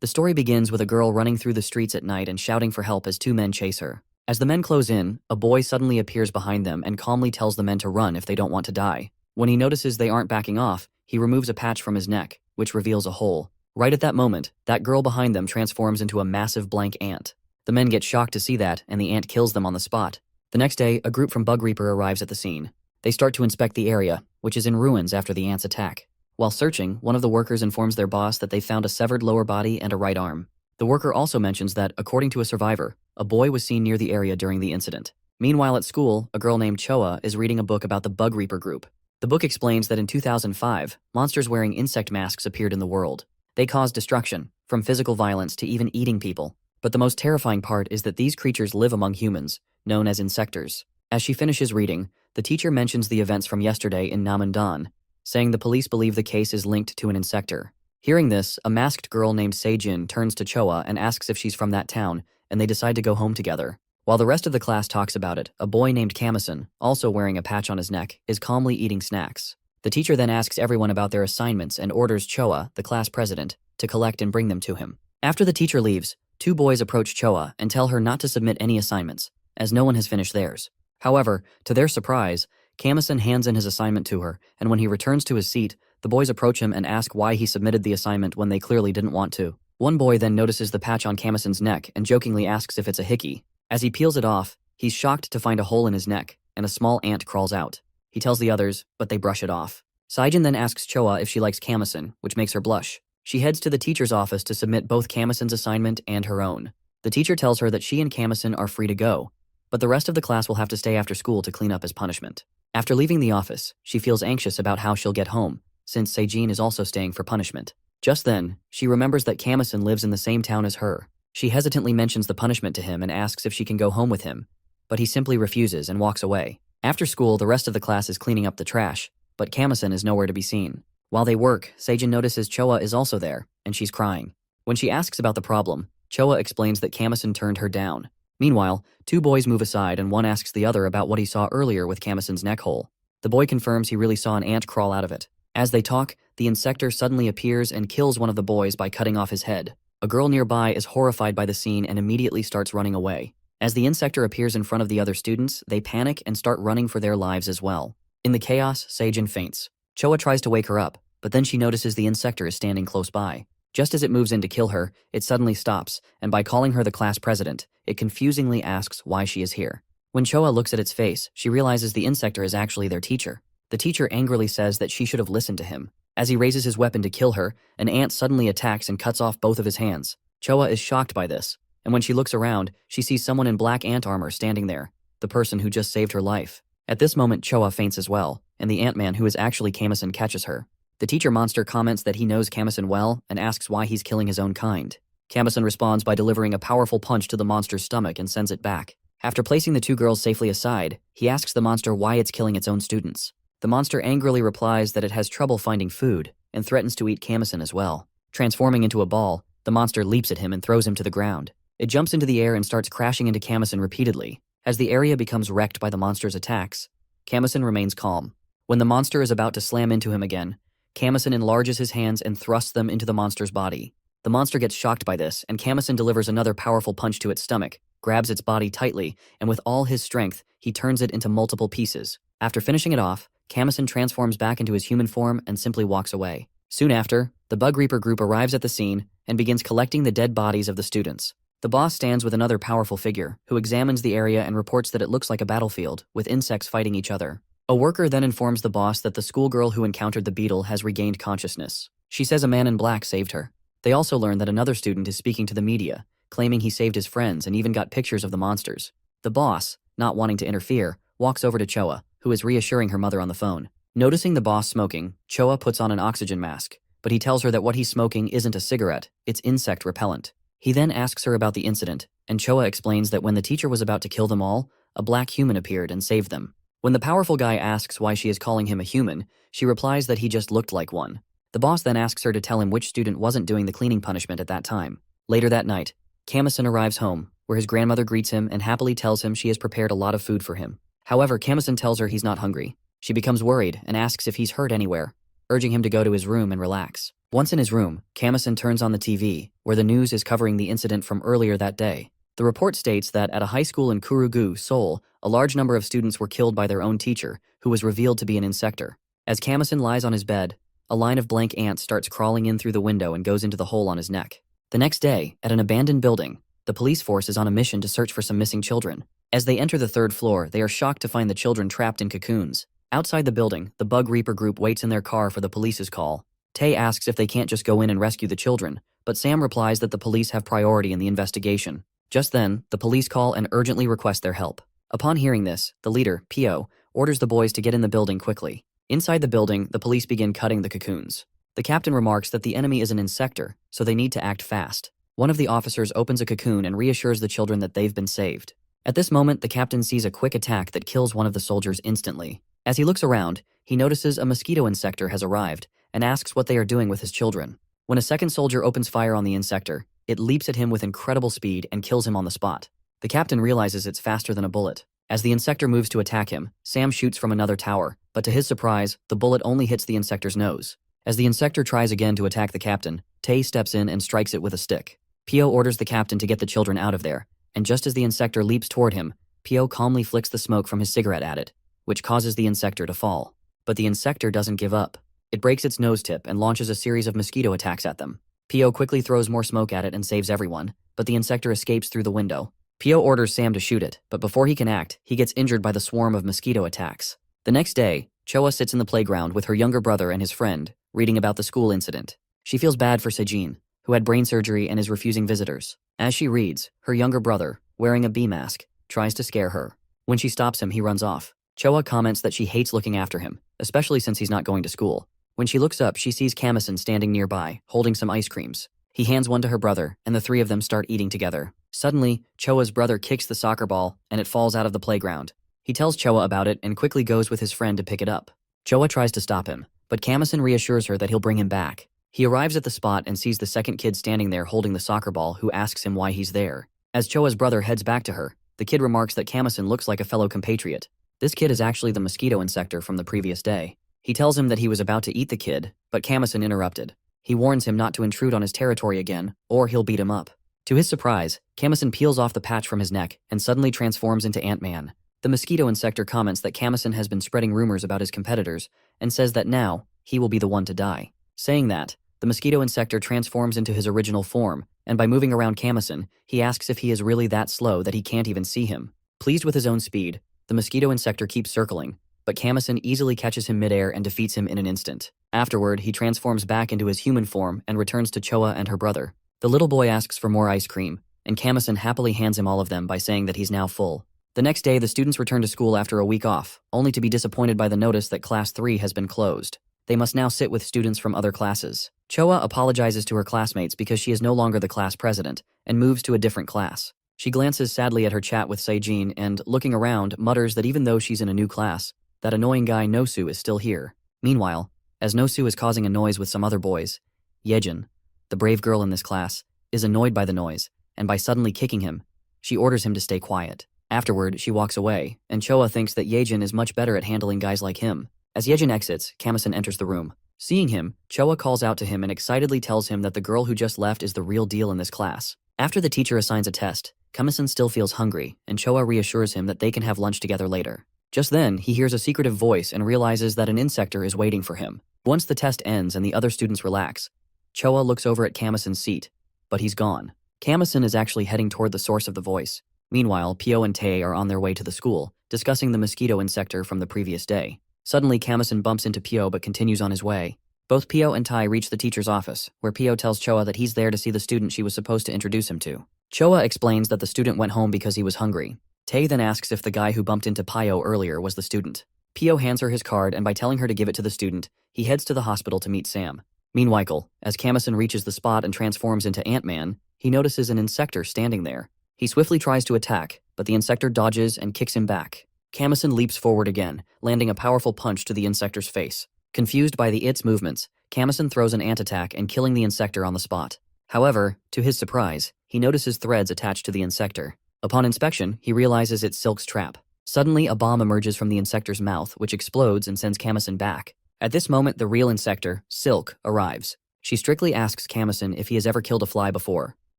The story begins with a girl running through the streets at night and shouting for help as two men chase her. As the men close in, a boy suddenly appears behind them and calmly tells the men to run if they don't want to die. When he notices they aren't backing off, he removes a patch from his neck, which reveals a hole. Right at that moment, that girl behind them transforms into a massive blank ant. The men get shocked to see that, and the ant kills them on the spot. The next day, a group from Bug Reaper arrives at the scene. They start to inspect the area, which is in ruins after the ants' attack. While searching, one of the workers informs their boss that they found a severed lower body and a right arm. The worker also mentions that, according to a survivor, a boy was seen near the area during the incident. Meanwhile at school, a girl named Choa is reading a book about the Bug Reaper group. The book explains that in 2005, monsters wearing insect masks appeared in the world. They caused destruction, from physical violence to even eating people. But the most terrifying part is that these creatures live among humans, known as insectors. As she finishes reading, the teacher mentions the events from yesterday in Namandan, saying the police believe the case is linked to an insector. Hearing this, a masked girl named Seijin turns to Choa and asks if she's from that town, and they decide to go home together. While the rest of the class talks about it, a boy named Kamasan, also wearing a patch on his neck, is calmly eating snacks. The teacher then asks everyone about their assignments and orders Choa, the class president, to collect and bring them to him. After the teacher leaves, two boys approach Choa and tell her not to submit any assignments, as no one has finished theirs. However, to their surprise, Kamasan hands in his assignment to her, and when he returns to his seat, the boys approach him and ask why he submitted the assignment when they clearly didn't want to. One boy then notices the patch on Kamasan's neck and jokingly asks if it's a hickey. As he peels it off, he's shocked to find a hole in his neck, and a small ant crawls out. He tells the others, but they brush it off. Saijin then asks Choa if she likes Kamasan, which makes her blush. She heads to the teacher's office to submit both Kamasan's assignment and her own. The teacher tells her that she and Kamasan are free to go, but the rest of the class will have to stay after school to clean up as punishment. After leaving the office, she feels anxious about how she'll get home, since Seijin is also staying for punishment. Just then, she remembers that Kamasan lives in the same town as her. She hesitantly mentions the punishment to him and asks if she can go home with him, but he simply refuses and walks away. After school, the rest of the class is cleaning up the trash, but Kamasan is nowhere to be seen. While they work, Seijin notices Choa is also there, and she's crying. When she asks about the problem, Choa explains that Kamasan turned her down. Meanwhile, two boys move aside and one asks the other about what he saw earlier with Kamasan's neck hole. The boy confirms he really saw an ant crawl out of it. As they talk, the insector suddenly appears and kills one of the boys by cutting off his head. A girl nearby is horrified by the scene and immediately starts running away. As the insector appears in front of the other students, they panic and start running for their lives as well. In the chaos, Seijin faints. Choa tries to wake her up, but then she notices the insector is standing close by. Just as it moves in to kill her, it suddenly stops, and by calling her the class president, it confusingly asks why she is here. When Choa looks at its face, she realizes the insector is actually their teacher. The teacher angrily says that she should have listened to him. As he raises his weapon to kill her, an ant suddenly attacks and cuts off both of his hands. Choa is shocked by this, and when she looks around, she sees someone in black ant armor standing there, the person who just saved her life. At this moment, Choa faints as well, and the Ant-Man, who is actually Kamasan, catches her. The teacher monster comments that he knows Kamasan well and asks why he's killing his own kind. Kamasan responds by delivering a powerful punch to the monster's stomach and sends it back. After placing the two girls safely aside, he asks the monster why it's killing its own students. The monster angrily replies that it has trouble finding food and threatens to eat Kamasan as well. Transforming into a ball, the monster leaps at him and throws him to the ground. It jumps into the air and starts crashing into Kamasan repeatedly. As the area becomes wrecked by the monster's attacks, Kamasan remains calm. When the monster is about to slam into him again, Kamasan enlarges his hands and thrusts them into the monster's body. The monster gets shocked by this, and Kamasan delivers another powerful punch to its stomach, grabs its body tightly, and with all his strength, he turns it into multiple pieces. After finishing it off, Kamasan transforms back into his human form and simply walks away. Soon after, the Bug Reaper group arrives at the scene and begins collecting the dead bodies of the students. The boss stands with another powerful figure, who examines the area and reports that it looks like a battlefield, with insects fighting each other. A worker then informs the boss that the schoolgirl who encountered the beetle has regained consciousness. She says a man in black saved her. They also learn that another student is speaking to the media, claiming he saved his friends and even got pictures of the monsters. The boss, not wanting to interfere, walks over to Choa, who is reassuring her mother on the phone. Noticing the boss smoking, Choa puts on an oxygen mask, but he tells her that what he's smoking isn't a cigarette, it's insect repellent. He then asks her about the incident, and Choa explains that when the teacher was about to kill them all, a black human appeared and saved them. When the powerful guy asks why she is calling him a human, she replies that he just looked like one. The boss then asks her to tell him which student wasn't doing the cleaning punishment at that time. Later that night, Kamasan arrives home, where his grandmother greets him and happily tells him she has prepared a lot of food for him. However, Kamasan tells her he's not hungry. She becomes worried and asks if he's hurt anywhere, urging him to go to his room and relax. Once in his room, Kamison turns on the TV, where the news is covering the incident from earlier that day. The report states that at a high school in Kurugu, Seoul, a large number of students were killed by their own teacher, who was revealed to be an insector. As Kamison lies on his bed, a line of blank ants starts crawling in through the window and goes into the hole on his neck. The next day, at an abandoned building, the police force is on a mission to search for some missing children. As they enter the third floor, they are shocked to find the children trapped in cocoons. Outside the building, the Bug Reaper group waits in their car for the police's call. Tae asks if they can't just go in and rescue the children, but Sam replies that the police have priority in the investigation. Just then, the police call and urgently request their help. Upon hearing this, the leader, Pio, orders the boys to get in the building quickly. Inside the building, the police begin cutting the cocoons. The captain remarks that the enemy is an insector, so they need to act fast. One of the officers opens a cocoon and reassures the children that they've been saved. At this moment, the captain sees a quick attack that kills one of the soldiers instantly. As he looks around, he notices a mosquito insector has arrived and asks what they are doing with his children. When a second soldier opens fire on the insector, it leaps at him with incredible speed and kills him on the spot. The captain realizes it's faster than a bullet. As the insector moves to attack him, Sam shoots from another tower, but to his surprise, the bullet only hits the insector's nose. As the insector tries again to attack the captain, Tae steps in and strikes it with a stick. Pio orders the captain to get the children out of there, and just as the insector leaps toward him, Pio calmly flicks the smoke from his cigarette at it, which causes the insector to fall. But the insector doesn't give up. It breaks its nose tip and launches a series of mosquito attacks at them. Pio quickly throws more smoke at it and saves everyone, but the insector escapes through the window. Pio orders Sam to shoot it, but before he can act, he gets injured by the swarm of mosquito attacks. The next day, Choa sits in the playground with her younger brother and his friend, reading about the school incident. She feels bad for Sejin, who had brain surgery and is refusing visitors. As she reads, her younger brother, wearing a bee mask, tries to scare her. When she stops him, he runs off. Choa comments that she hates looking after him, especially since he's not going to school. When she looks up, she sees Kamison standing nearby, holding some ice creams. He hands one to her brother, and the three of them start eating together. Suddenly, Choa's brother kicks the soccer ball, and it falls out of the playground. He tells Choa about it and quickly goes with his friend to pick it up. Choa tries to stop him, but Kamison reassures her that he'll bring him back. He arrives at the spot and sees the second kid standing there holding the soccer ball, who asks him why he's there. As Choa's brother heads back to her, the kid remarks that Kamison looks like a fellow compatriot. This kid is actually the mosquito insector from the previous day. He tells him that he was about to eat the kid, but Kamison interrupted. He warns him not to intrude on his territory again, or he'll beat him up. To his surprise, Kamison peels off the patch from his neck and suddenly transforms into Ant-Man. The mosquito insector comments that Kamison has been spreading rumors about his competitors and says that now, he will be the one to die. Saying that, the mosquito insector transforms into his original form, and by moving around Kamison, he asks if he is really that slow that he can't even see him. Pleased with his own speed, the mosquito insector keeps circling, but Kamison easily catches him midair and defeats him in an instant. Afterward, he transforms back into his human form and returns to Choa and her brother. The little boy asks for more ice cream, and Kamison happily hands him all of them by saying that he's now full. The next day, the students return to school after a week off, only to be disappointed by the notice that Class 3 has been closed. They must now sit with students from other classes. Choa apologizes to her classmates because she is no longer the class president, and moves to a different class. She glances sadly at her chat with Sejin and, looking around, mutters that even though she's in a new class, that annoying guy Nosu is still here. Meanwhile, as Nosu is causing a noise with some other boys, Yejin, the brave girl in this class, is annoyed by the noise, and by suddenly kicking him, she orders him to stay quiet. Afterward, she walks away, and Choa thinks that Yejin is much better at handling guys like him. As Yejin exits, Kamison enters the room. Seeing him, Choa calls out to him and excitedly tells him that the girl who just left is the real deal in this class. After the teacher assigns a test, Kamison still feels hungry, and Choa reassures him that they can have lunch together later. Just then, he hears a secretive voice and realizes that an insector is waiting for him. Once the test ends and the other students relax, Choa looks over at Kamison's seat, but he's gone. Kamison is actually heading toward the source of the voice. Meanwhile, Pio and Tae are on their way to the school, discussing the mosquito insector from the previous day. Suddenly, Kamison bumps into Pio but continues on his way. Both Pio and Tae reach the teacher's office, where Pio tells Choa that he's there to see the student she was supposed to introduce him to. Choa explains that the student went home because he was hungry. Tae then asks if the guy who bumped into Pio earlier was the student. Pio hands her his card, and by telling her to give it to the student, he heads to the hospital to meet Sam. Meanwhile, as Kamison reaches the spot and transforms into Ant-Man, he notices an insector standing there. He swiftly tries to attack, but the insector dodges and kicks him back. Kamison leaps forward again, landing a powerful punch to the insector's face. Confused by its movements, Kamison throws an ant attack and killing the insector on the spot. However, to his surprise, he notices threads attached to the insector. Upon inspection, he realizes it's Silk's trap. Suddenly, a bomb emerges from the insector's mouth, which explodes and sends Kamison back. At this moment, the real insector, Silk, arrives. She strictly asks Kamison if he has ever killed a fly before.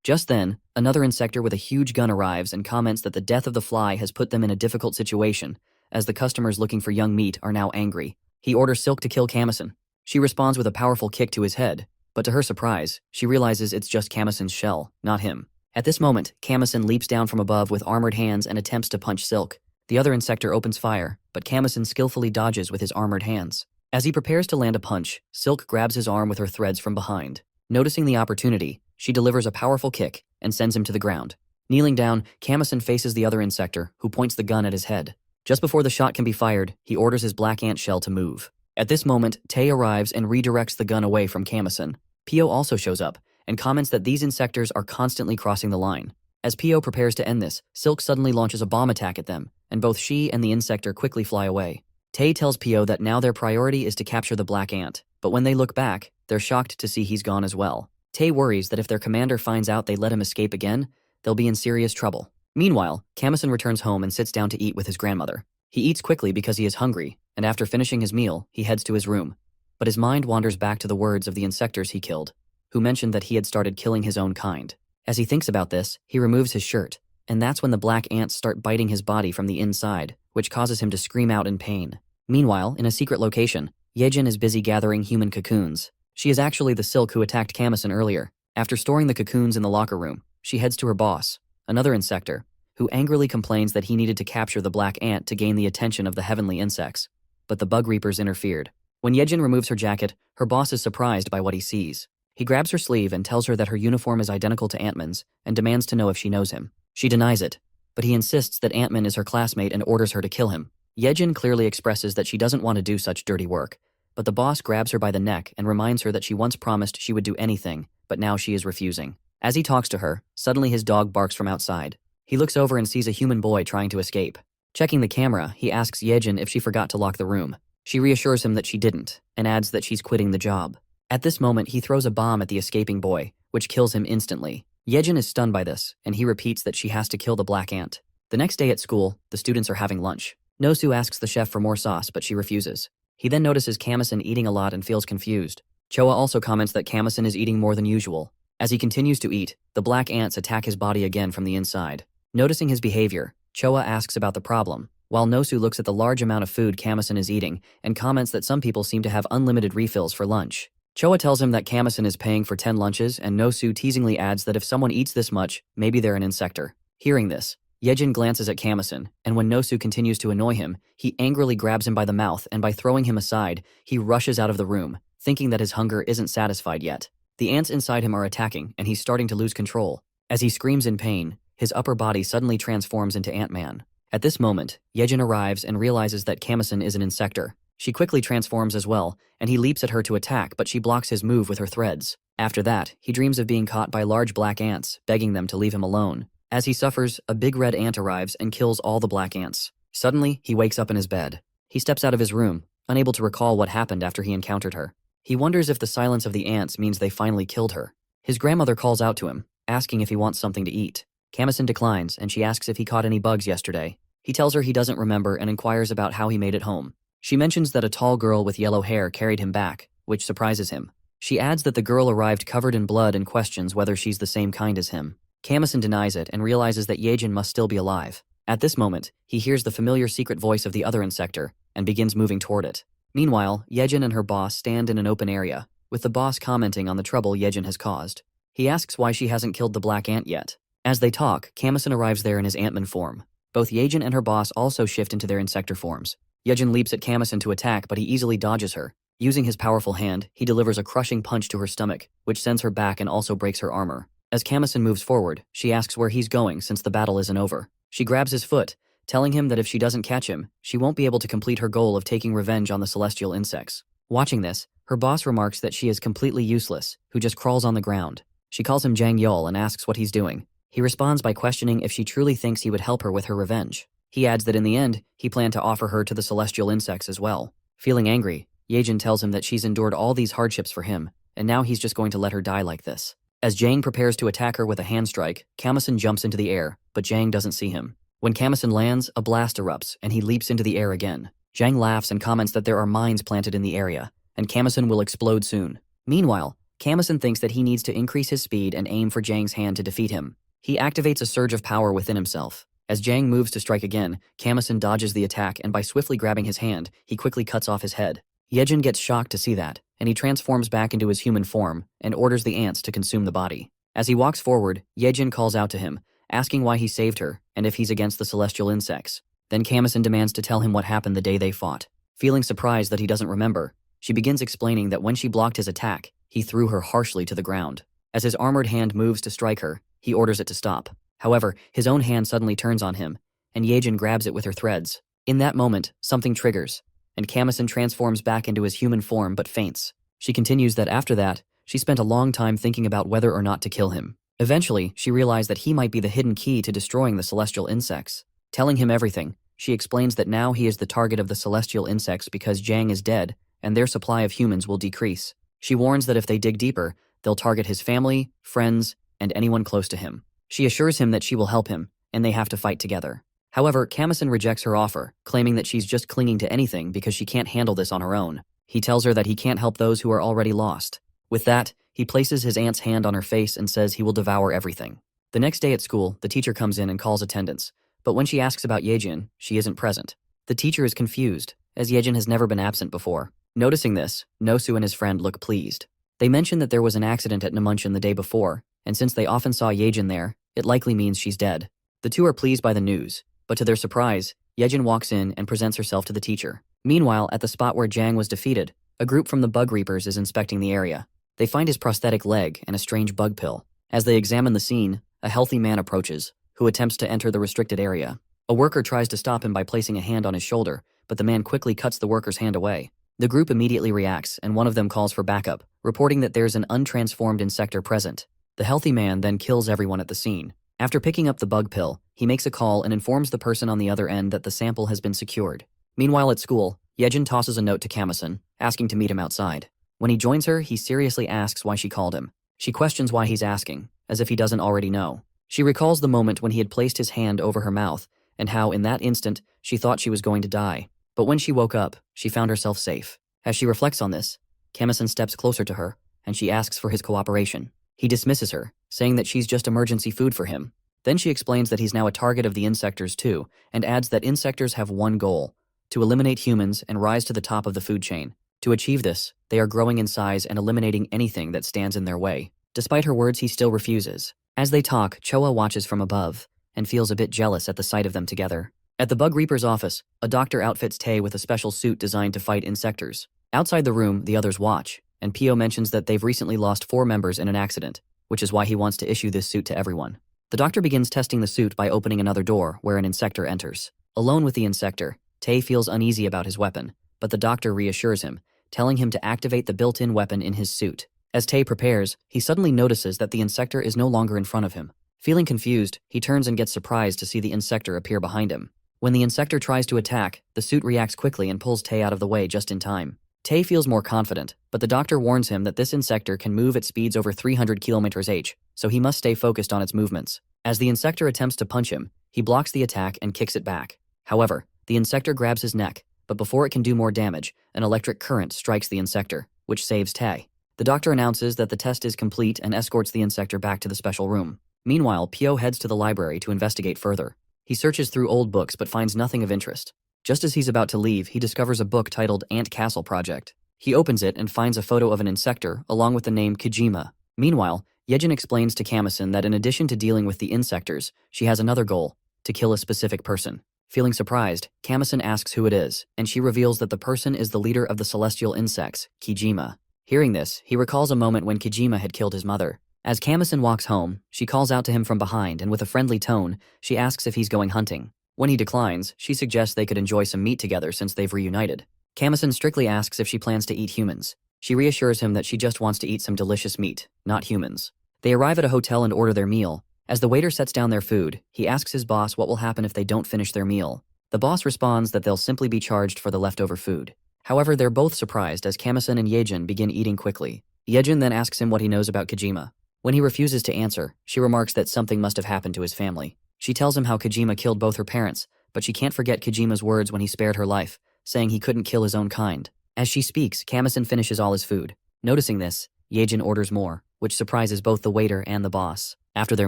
Just then, another insector with a huge gun arrives and comments that the death of the fly has put them in a difficult situation, as the customers looking for young meat are now angry. He orders Silk to kill Kamison. She responds with a powerful kick to his head, but to her surprise, she realizes it's just Kamison's shell, not him. At this moment, Kamison leaps down from above with armored hands and attempts to punch Silk. The other insector opens fire, but Kamison skillfully dodges with his armored hands. As he prepares to land a punch, Silk grabs his arm with her threads from behind. Noticing the opportunity, she delivers a powerful kick and sends him to the ground. Kneeling down, Kamison faces the other insector, who points the gun at his head. Just before the shot can be fired, he orders his black ant shell to move. At this moment, Tay arrives and redirects the gun away from Kamison. Pio also shows up, and comments that these insectors are constantly crossing the line. As Pio prepares to end this, Silk suddenly launches a bomb attack at them, and both she and the insector quickly fly away. Tay tells Pio that now their priority is to capture the black ant, but when they look back, they're shocked to see he's gone as well. Tay worries that if their commander finds out they let him escape again, they'll be in serious trouble. Meanwhile, Kamison returns home and sits down to eat with his grandmother. He eats quickly because he is hungry, and after finishing his meal, he heads to his room. But his mind wanders back to the words of the insectors he killed, who mentioned that he had started killing his own kind. As he thinks about this, he removes his shirt, and that's when the black ants start biting his body from the inside, which causes him to scream out in pain. Meanwhile, in a secret location, Yejin is busy gathering human cocoons. She is actually the Silk who attacked Kamison earlier. After storing the cocoons in the locker room, she heads to her boss, another insector, who angrily complains that he needed to capture the black ant to gain the attention of the heavenly insects. But the bug reapers interfered. When Yejin removes her jacket, her boss is surprised by what he sees. He grabs her sleeve and tells her that her uniform is identical to Ant-Man's and demands to know if she knows him. She denies it, but he insists that Ant-Man is her classmate and orders her to kill him. Yejin clearly expresses that she doesn't want to do such dirty work, but the boss grabs her by the neck and reminds her that she once promised she would do anything, but now she is refusing. As he talks to her, suddenly his dog barks from outside. He looks over and sees a human boy trying to escape. Checking the camera, he asks Yejin if she forgot to lock the room. She reassures him that she didn't, and adds that she's quitting the job. At this moment, he throws a bomb at the escaping boy, which kills him instantly. Yejin is stunned by this, and he repeats that she has to kill the black ant. The next day at school, the students are having lunch. Nosu asks the chef for more sauce, but she refuses. He then notices Kamison eating a lot and feels confused. Choa also comments that Kamison is eating more than usual. As he continues to eat, the black ants attack his body again from the inside. Noticing his behavior, Choa asks about the problem, while Nosu looks at the large amount of food Kamison is eating and comments that some people seem to have unlimited refills for lunch. Choa tells him that Kamison is paying for 10 lunches, and Nosu teasingly adds that if someone eats this much, maybe they're an insector. Hearing this, Yejin glances at Kamison, and when Nosu continues to annoy him, he angrily grabs him by the mouth, and by throwing him aside, he rushes out of the room, thinking that his hunger isn't satisfied yet. The ants inside him are attacking, and he's starting to lose control. As he screams in pain, his upper body suddenly transforms into Ant-Man. At this moment, Yejin arrives and realizes that Kamison is an insector. She quickly transforms as well, and he leaps at her to attack, but she blocks his move with her threads. After that, he dreams of being caught by large black ants, begging them to leave him alone. As he suffers, a big red ant arrives and kills all the black ants. Suddenly, he wakes up in his bed. He steps out of his room, unable to recall what happened after he encountered her. He wonders if the silence of the ants means they finally killed her. His grandmother calls out to him, asking if he wants something to eat. Kamison declines, and she asks if he caught any bugs yesterday. He tells her he doesn't remember and inquires about how he made it home. She mentions that a tall girl with yellow hair carried him back, which surprises him. She adds that the girl arrived covered in blood and questions whether she's the same kind as him. Kamison denies it and realizes that Yejin must still be alive. At this moment, he hears the familiar secret voice of the other insector and begins moving toward it. Meanwhile, Yejin and her boss stand in an open area, with the boss commenting on the trouble Yejin has caused. He asks why she hasn't killed the black ant yet. As they talk, Kamison arrives there in his Ant-Man form. Both Yejin and her boss also shift into their insector forms. Yejin leaps at Kamison to attack, but he easily dodges her. Using his powerful hand, he delivers a crushing punch to her stomach, which sends her back and also breaks her armor. As Kamison moves forward, she asks where he's going since the battle isn't over. She grabs his foot, telling him that if she doesn't catch him, she won't be able to complete her goal of taking revenge on the celestial insects. Watching this, her boss remarks that she is completely useless, who just crawls on the ground. She calls him Jang Yul and asks what he's doing. He responds by questioning if she truly thinks he would help her with her revenge. He adds that in the end, he planned to offer her to the celestial insects as well. Feeling angry, Yejin tells him that she's endured all these hardships for him, and now he's just going to let her die like this. As Jang prepares to attack her with a hand strike, Kamison jumps into the air, but Jang doesn't see him. When Kamison lands, a blast erupts, and he leaps into the air again. Jang laughs and comments that there are mines planted in the area, and Kamison will explode soon. Meanwhile, Kamasan thinks that he needs to increase his speed and aim for Jang's hand to defeat him. He activates a surge of power within himself. As Jang moves to strike again, Kamasan dodges the attack, and by swiftly grabbing his hand, he quickly cuts off his head. Yejin gets shocked to see that, and he transforms back into his human form and orders the ants to consume the body. As he walks forward, Yejin calls out to him, asking why he saved her and if he's against the celestial insects. Then Kamasan demands to tell him what happened the day they fought. Feeling surprised that he doesn't remember, she begins explaining that when she blocked his attack, he threw her harshly to the ground. As his armored hand moves to strike her, he orders it to stop. However, his own hand suddenly turns on him, and Yejin grabs it with her threads. In that moment, something triggers, and Kamasan transforms back into his human form but faints. She continues that after that, she spent a long time thinking about whether or not to kill him. Eventually, she realized that he might be the hidden key to destroying the celestial insects. Telling him everything, she explains that now he is the target of the celestial insects because Jang is dead, and their supply of humans will decrease. She warns that if they dig deeper, they'll target his family, friends, and anyone close to him. She assures him that she will help him, and they have to fight together. However, Kamasan rejects her offer, claiming that she's just clinging to anything because she can't handle this on her own. He tells her that he can't help those who are already lost. With that, he places his aunt's hand on her face and says he will devour everything. The next day at school, the teacher comes in and calls attendance, but when she asks about Yejin, she isn't present. The teacher is confused, as Yejin has never been absent before. Noticing this, Nosu and his friend look pleased. They mention that there was an accident at Namuncheon the day before, and since they often saw Yejin there, it likely means she's dead. The two are pleased by the news, but to their surprise, Yejin walks in and presents herself to the teacher. Meanwhile, at the spot where Jang was defeated, a group from the Bug Reapers is inspecting the area. They find his prosthetic leg and a strange bug pill. As they examine the scene, a healthy man approaches, who attempts to enter the restricted area. A worker tries to stop him by placing a hand on his shoulder, but the man quickly cuts the worker's hand away. The group immediately reacts, and one of them calls for backup, reporting that there's an untransformed insector present. The healthy man then kills everyone at the scene. After picking up the bug pill, he makes a call and informs the person on the other end that the sample has been secured. Meanwhile at school, Yejin tosses a note to Kamasan, asking to meet him outside. When he joins her, he seriously asks why she called him. She questions why he's asking, as if he doesn't already know. She recalls the moment when he had placed his hand over her mouth, and how in that instant, she thought she was going to die. But when she woke up, she found herself safe. As she reflects on this, Kamasan steps closer to her, and she asks for his cooperation. He dismisses her, saying that she's just emergency food for him. Then she explains that he's now a target of the insectors too, and adds that insectors have one goal: to eliminate humans and rise to the top of the food chain. To achieve this, they are growing in size and eliminating anything that stands in their way. Despite her words, he still refuses. As they talk, Choa watches from above, and feels a bit jealous at the sight of them together. At the Bug Reaper's office, a doctor outfits Tae with a special suit designed to fight insectors. Outside the room, the others watch, and Pio mentions that they've recently lost 4 members in an accident, which is why he wants to issue this suit to everyone. The doctor begins testing the suit by opening another door where an insector enters. Alone with the insector, Tae feels uneasy about his weapon, but the doctor reassures him, telling him to activate the built-in weapon in his suit. As Tae prepares, he suddenly notices that the insector is no longer in front of him. Feeling confused, he turns and gets surprised to see the insector appear behind him. When the insector tries to attack, the suit reacts quickly and pulls Tae out of the way just in time. Tae feels more confident, but the doctor warns him that this insector can move at speeds over 300 km/h, so he must stay focused on its movements. As the insector attempts to punch him, he blocks the attack and kicks it back. However, the insector grabs his neck, but before it can do more damage, an electric current strikes the insector, which saves Tae. The doctor announces that the test is complete and escorts the insector back to the special room. Meanwhile, Pio heads to the library to investigate further. He searches through old books but finds nothing of interest. Just as he's about to leave, he discovers a book titled Ant Castle Project. He opens it and finds a photo of an insector along with the name Kijima. Meanwhile, Yejin explains to Kamasan that in addition to dealing with the insectors, she has another goal: to kill a specific person. Feeling surprised, Kamasan asks who it is, and she reveals that the person is the leader of the celestial insects, Kijima. Hearing this, he recalls a moment when Kijima had killed his mother. As Kamasan walks home, she calls out to him from behind, and with a friendly tone, she asks if he's going hunting. When he declines, she suggests they could enjoy some meat together since they've reunited. Kamasan strictly asks if she plans to eat humans. She reassures him that she just wants to eat some delicious meat, not humans. They arrive at a hotel and order their meal. As the waiter sets down their food, he asks his boss what will happen if they don't finish their meal. The boss responds that they'll simply be charged for the leftover food. However, they're both surprised as Kamasan and Yejin begin eating quickly. Yejin then asks him what he knows about Kijima. When he refuses to answer, she remarks that something must have happened to his family. She tells him how Kijima killed both her parents, but she can't forget Kijima's words when he spared her life, saying he couldn't kill his own kind. As she speaks, Kamasan finishes all his food. Noticing this, Yejin orders more, which surprises both the waiter and the boss. After their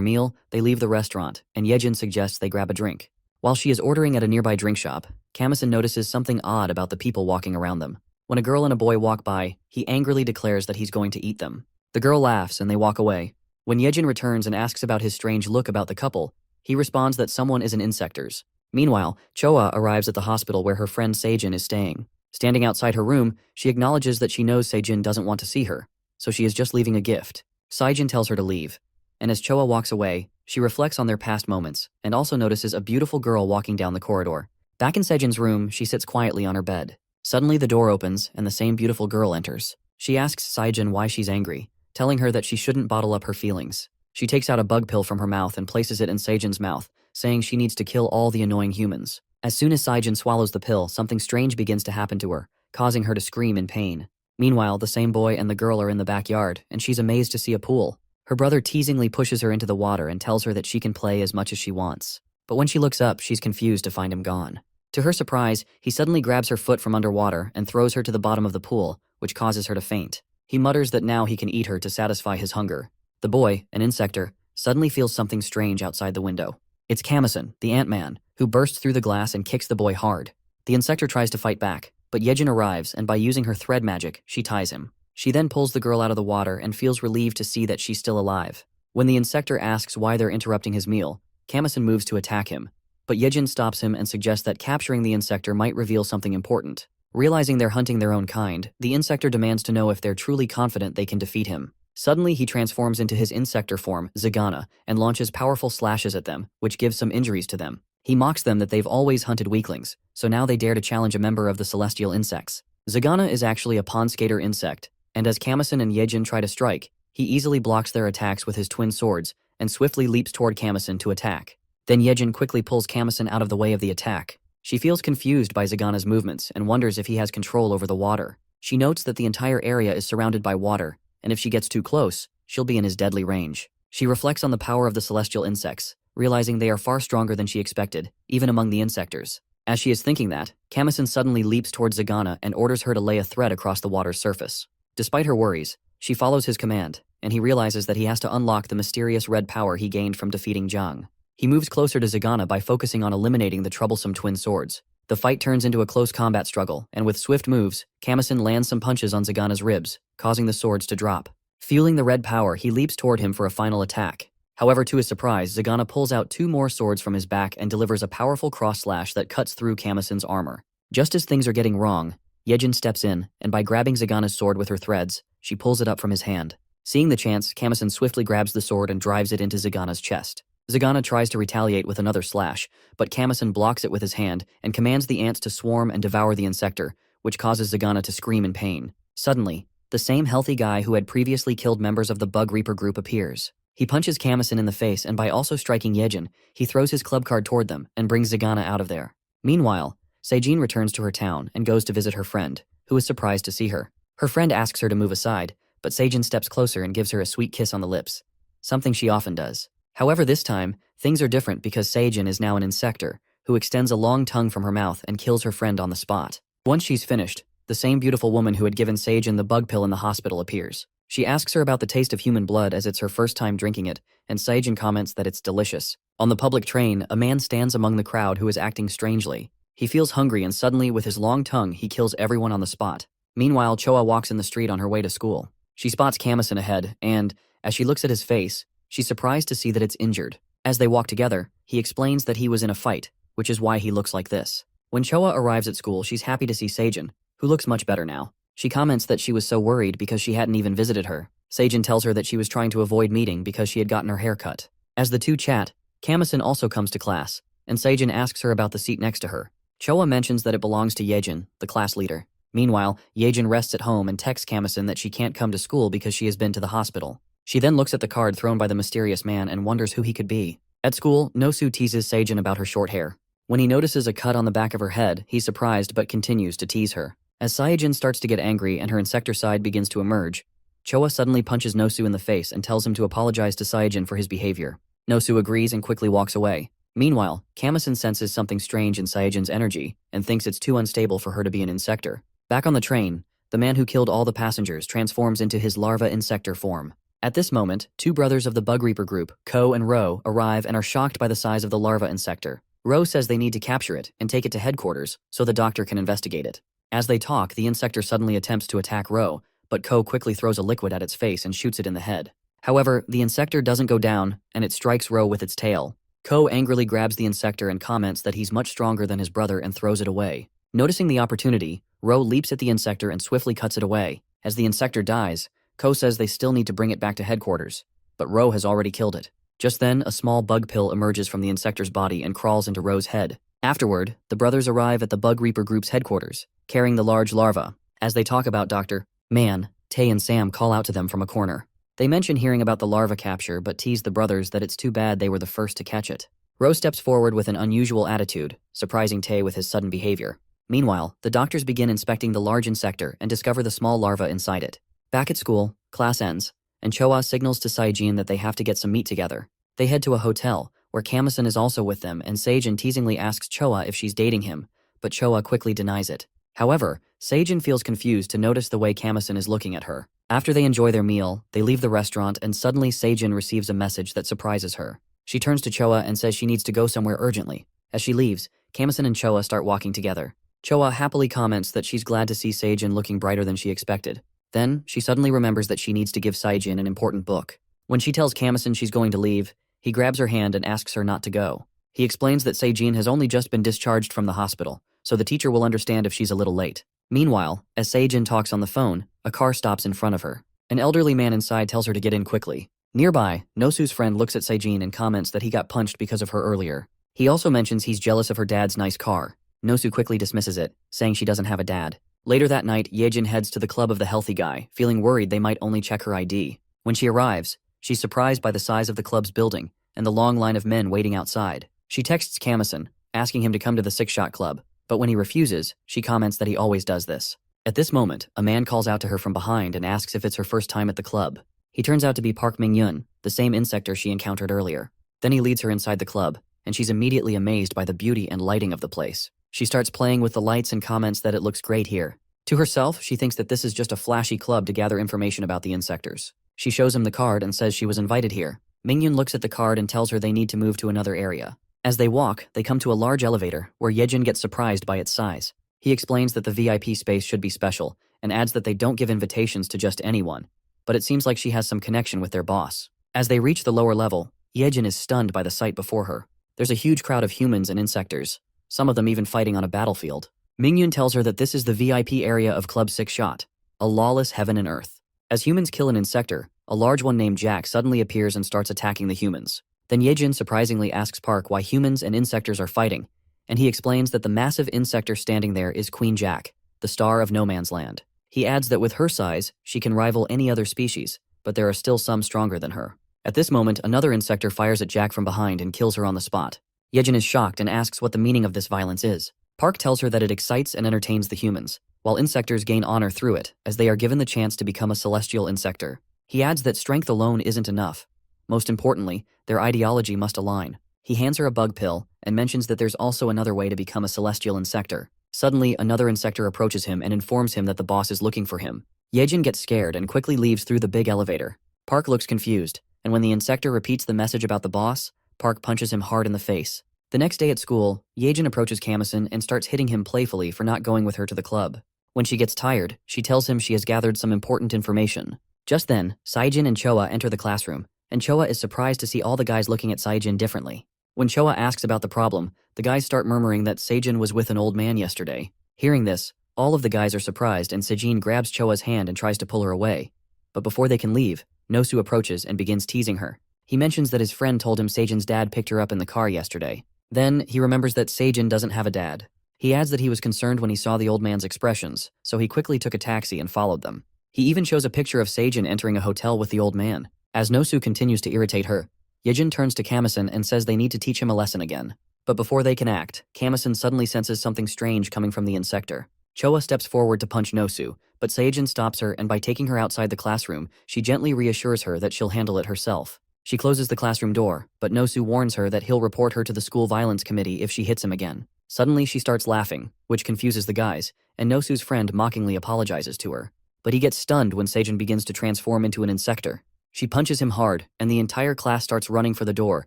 meal, they leave the restaurant, and Yejin suggests they grab a drink. While she is ordering at a nearby drink shop, Kamison notices something odd about the people walking around them. When a girl and a boy walk by, he angrily declares that he's going to eat them. The girl laughs and they walk away. When Yejin returns and asks about his strange look about the couple, he responds that someone is an insectors. Meanwhile, Choa arrives at the hospital where her friend Seijin is staying. Standing outside her room, she acknowledges that she knows Seijin doesn't want to see her, so she is just leaving a gift. Seijin tells her to leave. And as Choa walks away, she reflects on their past moments and also notices a beautiful girl walking down the corridor. Back in Seijin's room, she sits quietly on her bed. Suddenly the door opens and the same beautiful girl enters. She asks Seijin why she's angry, telling her that she shouldn't bottle up her feelings. She takes out a bug pill from her mouth and places it in Seijin's mouth, saying she needs to kill all the annoying humans. As soon as Seijin swallows the pill, something strange begins to happen to her, causing her to scream in pain. Meanwhile, the same boy and the girl are in the backyard, and she's amazed to see a pool. Her brother teasingly pushes her into the water and tells her that she can play as much as she wants. But when she looks up, she's confused to find him gone. To her surprise, he suddenly grabs her foot from underwater and throws her to the bottom of the pool, which causes her to faint. He mutters that now he can eat her to satisfy his hunger. The boy, an insector, suddenly feels something strange outside the window. It's Kamison, the Ant-Man, who bursts through the glass and kicks the boy hard. The insector tries to fight back, but Yejin arrives and by using her thread magic, she ties him. She then pulls the girl out of the water and feels relieved to see that she's still alive. When the insector asks why they're interrupting his meal, Kamison moves to attack him. But Yejin stops him and suggests that capturing the insector might reveal something important. Realizing they're hunting their own kind, the insector demands to know if they're truly confident they can defeat him. Suddenly, he transforms into his insector form, Zagana, and launches powerful slashes at them, which gives some injuries to them. He mocks them that they've always hunted weaklings, so now they dare to challenge a member of the celestial insects. Zagana is actually a pond skater insect, and as Kamison and Yejin try to strike, he easily blocks their attacks with his twin swords and swiftly leaps toward Kamison to attack. Then Yejin quickly pulls Kamison out of the way of the attack. She feels confused by Zagana's movements and wonders if he has control over the water. She notes that the entire area is surrounded by water, and if she gets too close, she'll be in his deadly range. She reflects on the power of the celestial insects, realizing they are far stronger than she expected, even among the insectors. As she is thinking that, Kamison suddenly leaps towards Zagana and orders her to lay a thread across the water's surface. Despite her worries, she follows his command, and he realizes that he has to unlock the mysterious red power he gained from defeating Zhang. He moves closer to Zagana by focusing on eliminating the troublesome twin swords. The fight turns into a close combat struggle, and with swift moves, Kamison lands some punches on Zagana's ribs, causing the swords to drop. Fueling the red power, he leaps toward him for a final attack. However, to his surprise, Zagana pulls out 2 more swords from his back and delivers a powerful cross slash that cuts through Kamison's armor. Just as things are getting wrong, Yejin steps in, and by grabbing Zagana's sword with her threads, she pulls it up from his hand. Seeing the chance, Kamison swiftly grabs the sword and drives it into Zagana's chest. Zagana tries to retaliate with another slash, but Kamison blocks it with his hand and commands the ants to swarm and devour the insector, which causes Zagana to scream in pain. Suddenly, the same healthy guy who had previously killed members of the Bug Reaper group appears. He punches Kamison in the face, and by also striking Yejin, he throws his club card toward them and brings Zagana out of there. Meanwhile, Seijin returns to her town and goes to visit her friend, who is surprised to see her. Her friend asks her to move aside, but Seijin steps closer and gives her a sweet kiss on the lips, something she often does. However, this time, things are different because Seijin is now an insector, who extends a long tongue from her mouth and kills her friend on the spot. Once she's finished, the same beautiful woman who had given Seijin the bug pill in the hospital appears. She asks her about the taste of human blood as it's her first time drinking it, and Seijin comments that it's delicious. On the public train, a man stands among the crowd who is acting strangely. He feels hungry and suddenly, with his long tongue, he kills everyone on the spot. Meanwhile, Choa walks in the street on her way to school. She spots Kamison ahead, and, as she looks at his face, she's surprised to see that it's injured. As they walk together, he explains that he was in a fight, which is why he looks like this. When Choa arrives at school, she's happy to see Seijin, who looks much better now. She comments that she was so worried because she hadn't even visited her. Seijin tells her that she was trying to avoid meeting because she had gotten her hair cut. As the two chat, Kamison also comes to class, and Seijin asks her about the seat next to her. Choa mentions that it belongs to Yejin, the class leader. Meanwhile, Yejin rests at home and texts Kamison that she can't come to school because she has been to the hospital. She then looks at the card thrown by the mysterious man and wonders who he could be. At school, Nosu teases Seijin about her short hair. When he notices a cut on the back of her head, he's surprised but continues to tease her. As Seijin starts to get angry and her insector side begins to emerge, Choa suddenly punches Nosu in the face and tells him to apologize to Seijin for his behavior. Nosu agrees and quickly walks away. Meanwhile, Kamison senses something strange in Seijin's energy and thinks it's too unstable for her to be an insector. Back on the train, the man who killed all the passengers transforms into his larva insector form. At this moment, two brothers of the Bug Reaper group, Ko and Ro, arrive and are shocked by the size of the larva insector. Ro says they need to capture it and take it to headquarters so the doctor can investigate it. As they talk, the insector suddenly attempts to attack Ro, but Ko quickly throws a liquid at its face and shoots it in the head. However, the insector doesn't go down, and it strikes Ro with its tail. Ko angrily grabs the insector and comments that he's much stronger than his brother and throws it away. Noticing the opportunity, Ro leaps at the insector and swiftly cuts it away. As the insector dies, Ko says they still need to bring it back to headquarters, but Ro has already killed it. Just then, a small bug pill emerges from the insector's body and crawls into Ro's head. Afterward, the brothers arrive at the Bug Reaper group's headquarters, carrying the large larva. As they talk about Dr. Man, Tay and Sam call out to them from a corner. They mention hearing about the larva capture but tease the brothers that it's too bad they were the first to catch it. Ro steps forward with an unusual attitude, surprising Tay with his sudden behavior. Meanwhile, the doctors begin inspecting the large insector and discover the small larva inside it. Back at school, class ends, and Choa signals to Saijin that they have to get some meat together. They head to a hotel, where Kamasan is also with them, and Seijin teasingly asks Choa if she's dating him, but Choa quickly denies it. However, Seijin feels confused to notice the way Kamasan is looking at her. After they enjoy their meal, they leave the restaurant and suddenly Seijin receives a message that surprises her. She turns to Choa and says she needs to go somewhere urgently. As she leaves, Kamasan and Choa start walking together. Choa happily comments that she's glad to see Seijin looking brighter than she expected. Then, she suddenly remembers that she needs to give Saijin an important book. When she tells Kamasan she's going to leave, he grabs her hand and asks her not to go. He explains that Seijin has only just been discharged from the hospital, so the teacher will understand if she's a little late. Meanwhile, as Seijin talks on the phone, a car stops in front of her. An elderly man inside tells her to get in quickly. Nearby, Nosu's friend looks at Seijin and comments that he got punched because of her earlier. He also mentions he's jealous of her dad's nice car. Nosu quickly dismisses it, saying she doesn't have a dad. Later that night, Yejin heads to the club of the healthy guy, feeling worried they might only check her ID. When she arrives, she's surprised by the size of the club's building and the long line of men waiting outside. She texts Kamasan, asking him to come to the six-shot club, but when he refuses, she comments that he always does this. At this moment, a man calls out to her from behind and asks if it's her first time at the club. He turns out to be Park Mingyun, the same insector she encountered earlier. Then he leads her inside the club, and she's immediately amazed by the beauty and lighting of the place. She starts playing with the lights and comments that it looks great here. To herself, she thinks that this is just a flashy club to gather information about the insectors. She shows him the card and says she was invited here. Mingyun looks at the card and tells her they need to move to another area. As they walk, they come to a large elevator, where Yejin gets surprised by its size. He explains that the VIP space should be special, and adds that they don't give invitations to just anyone. But it seems like she has some connection with their boss. As they reach the lower level, Yejin is stunned by the sight before her. There's a huge crowd of humans and insectors, some of them even fighting on a battlefield. Mingyun tells her that this is the VIP area of Club 6 Shot, a lawless heaven and earth. As humans kill an insector, a large one named Jack suddenly appears and starts attacking the humans. Then Yejin surprisingly asks Park why humans and insectors are fighting, and he explains that the massive insector standing there is Queen Jack, the star of No Man's Land. He adds that with her size, she can rival any other species, but there are still some stronger than her. At this moment, another insector fires at Jack from behind and kills her on the spot. Yejin is shocked and asks what the meaning of this violence is. Park tells her that it excites and entertains the humans, while insectors gain honor through it, as they are given the chance to become a celestial insector. He adds that strength alone isn't enough. Most importantly, their ideology must align. He hands her a bug pill and mentions that there's also another way to become a celestial insector. Suddenly, another insector approaches him and informs him that the boss is looking for him. Yejin gets scared and quickly leaves through the big elevator. Park looks confused, and when the insector repeats the message about the boss, Park punches him hard in the face. The next day at school, Yejin approaches Kamasan and starts hitting him playfully for not going with her to the club. When she gets tired, she tells him she has gathered some important information. Just then, Saijin and Choa enter the classroom, and Choa is surprised to see all the guys looking at Saijin differently. When Choa asks about the problem, the guys start murmuring that Seijin was with an old man yesterday. Hearing this, all of the guys are surprised and Seijin grabs Choa's hand and tries to pull her away. But before they can leave, Nosu approaches and begins teasing her. He mentions that his friend told him Seijin's dad picked her up in the car yesterday. Then, he remembers that Seijin doesn't have a dad. He adds that he was concerned when he saw the old man's expressions, so he quickly took a taxi and followed them. He even shows a picture of Seijin entering a hotel with the old man. As Nosu continues to irritate her, Yejin turns to Kamasan and says they need to teach him a lesson again. But before they can act, Kamasan suddenly senses something strange coming from the insector. Choa steps forward to punch Nosu, but Seijin stops her and by taking her outside the classroom, she gently reassures her that she'll handle it herself. She closes the classroom door, but Nosu warns her that he'll report her to the school violence committee if she hits him again. Suddenly she starts laughing, which confuses the guys, and Nosu's friend mockingly apologizes to her. But he gets stunned when Seijin begins to transform into an insector. She punches him hard, and the entire class starts running for the door,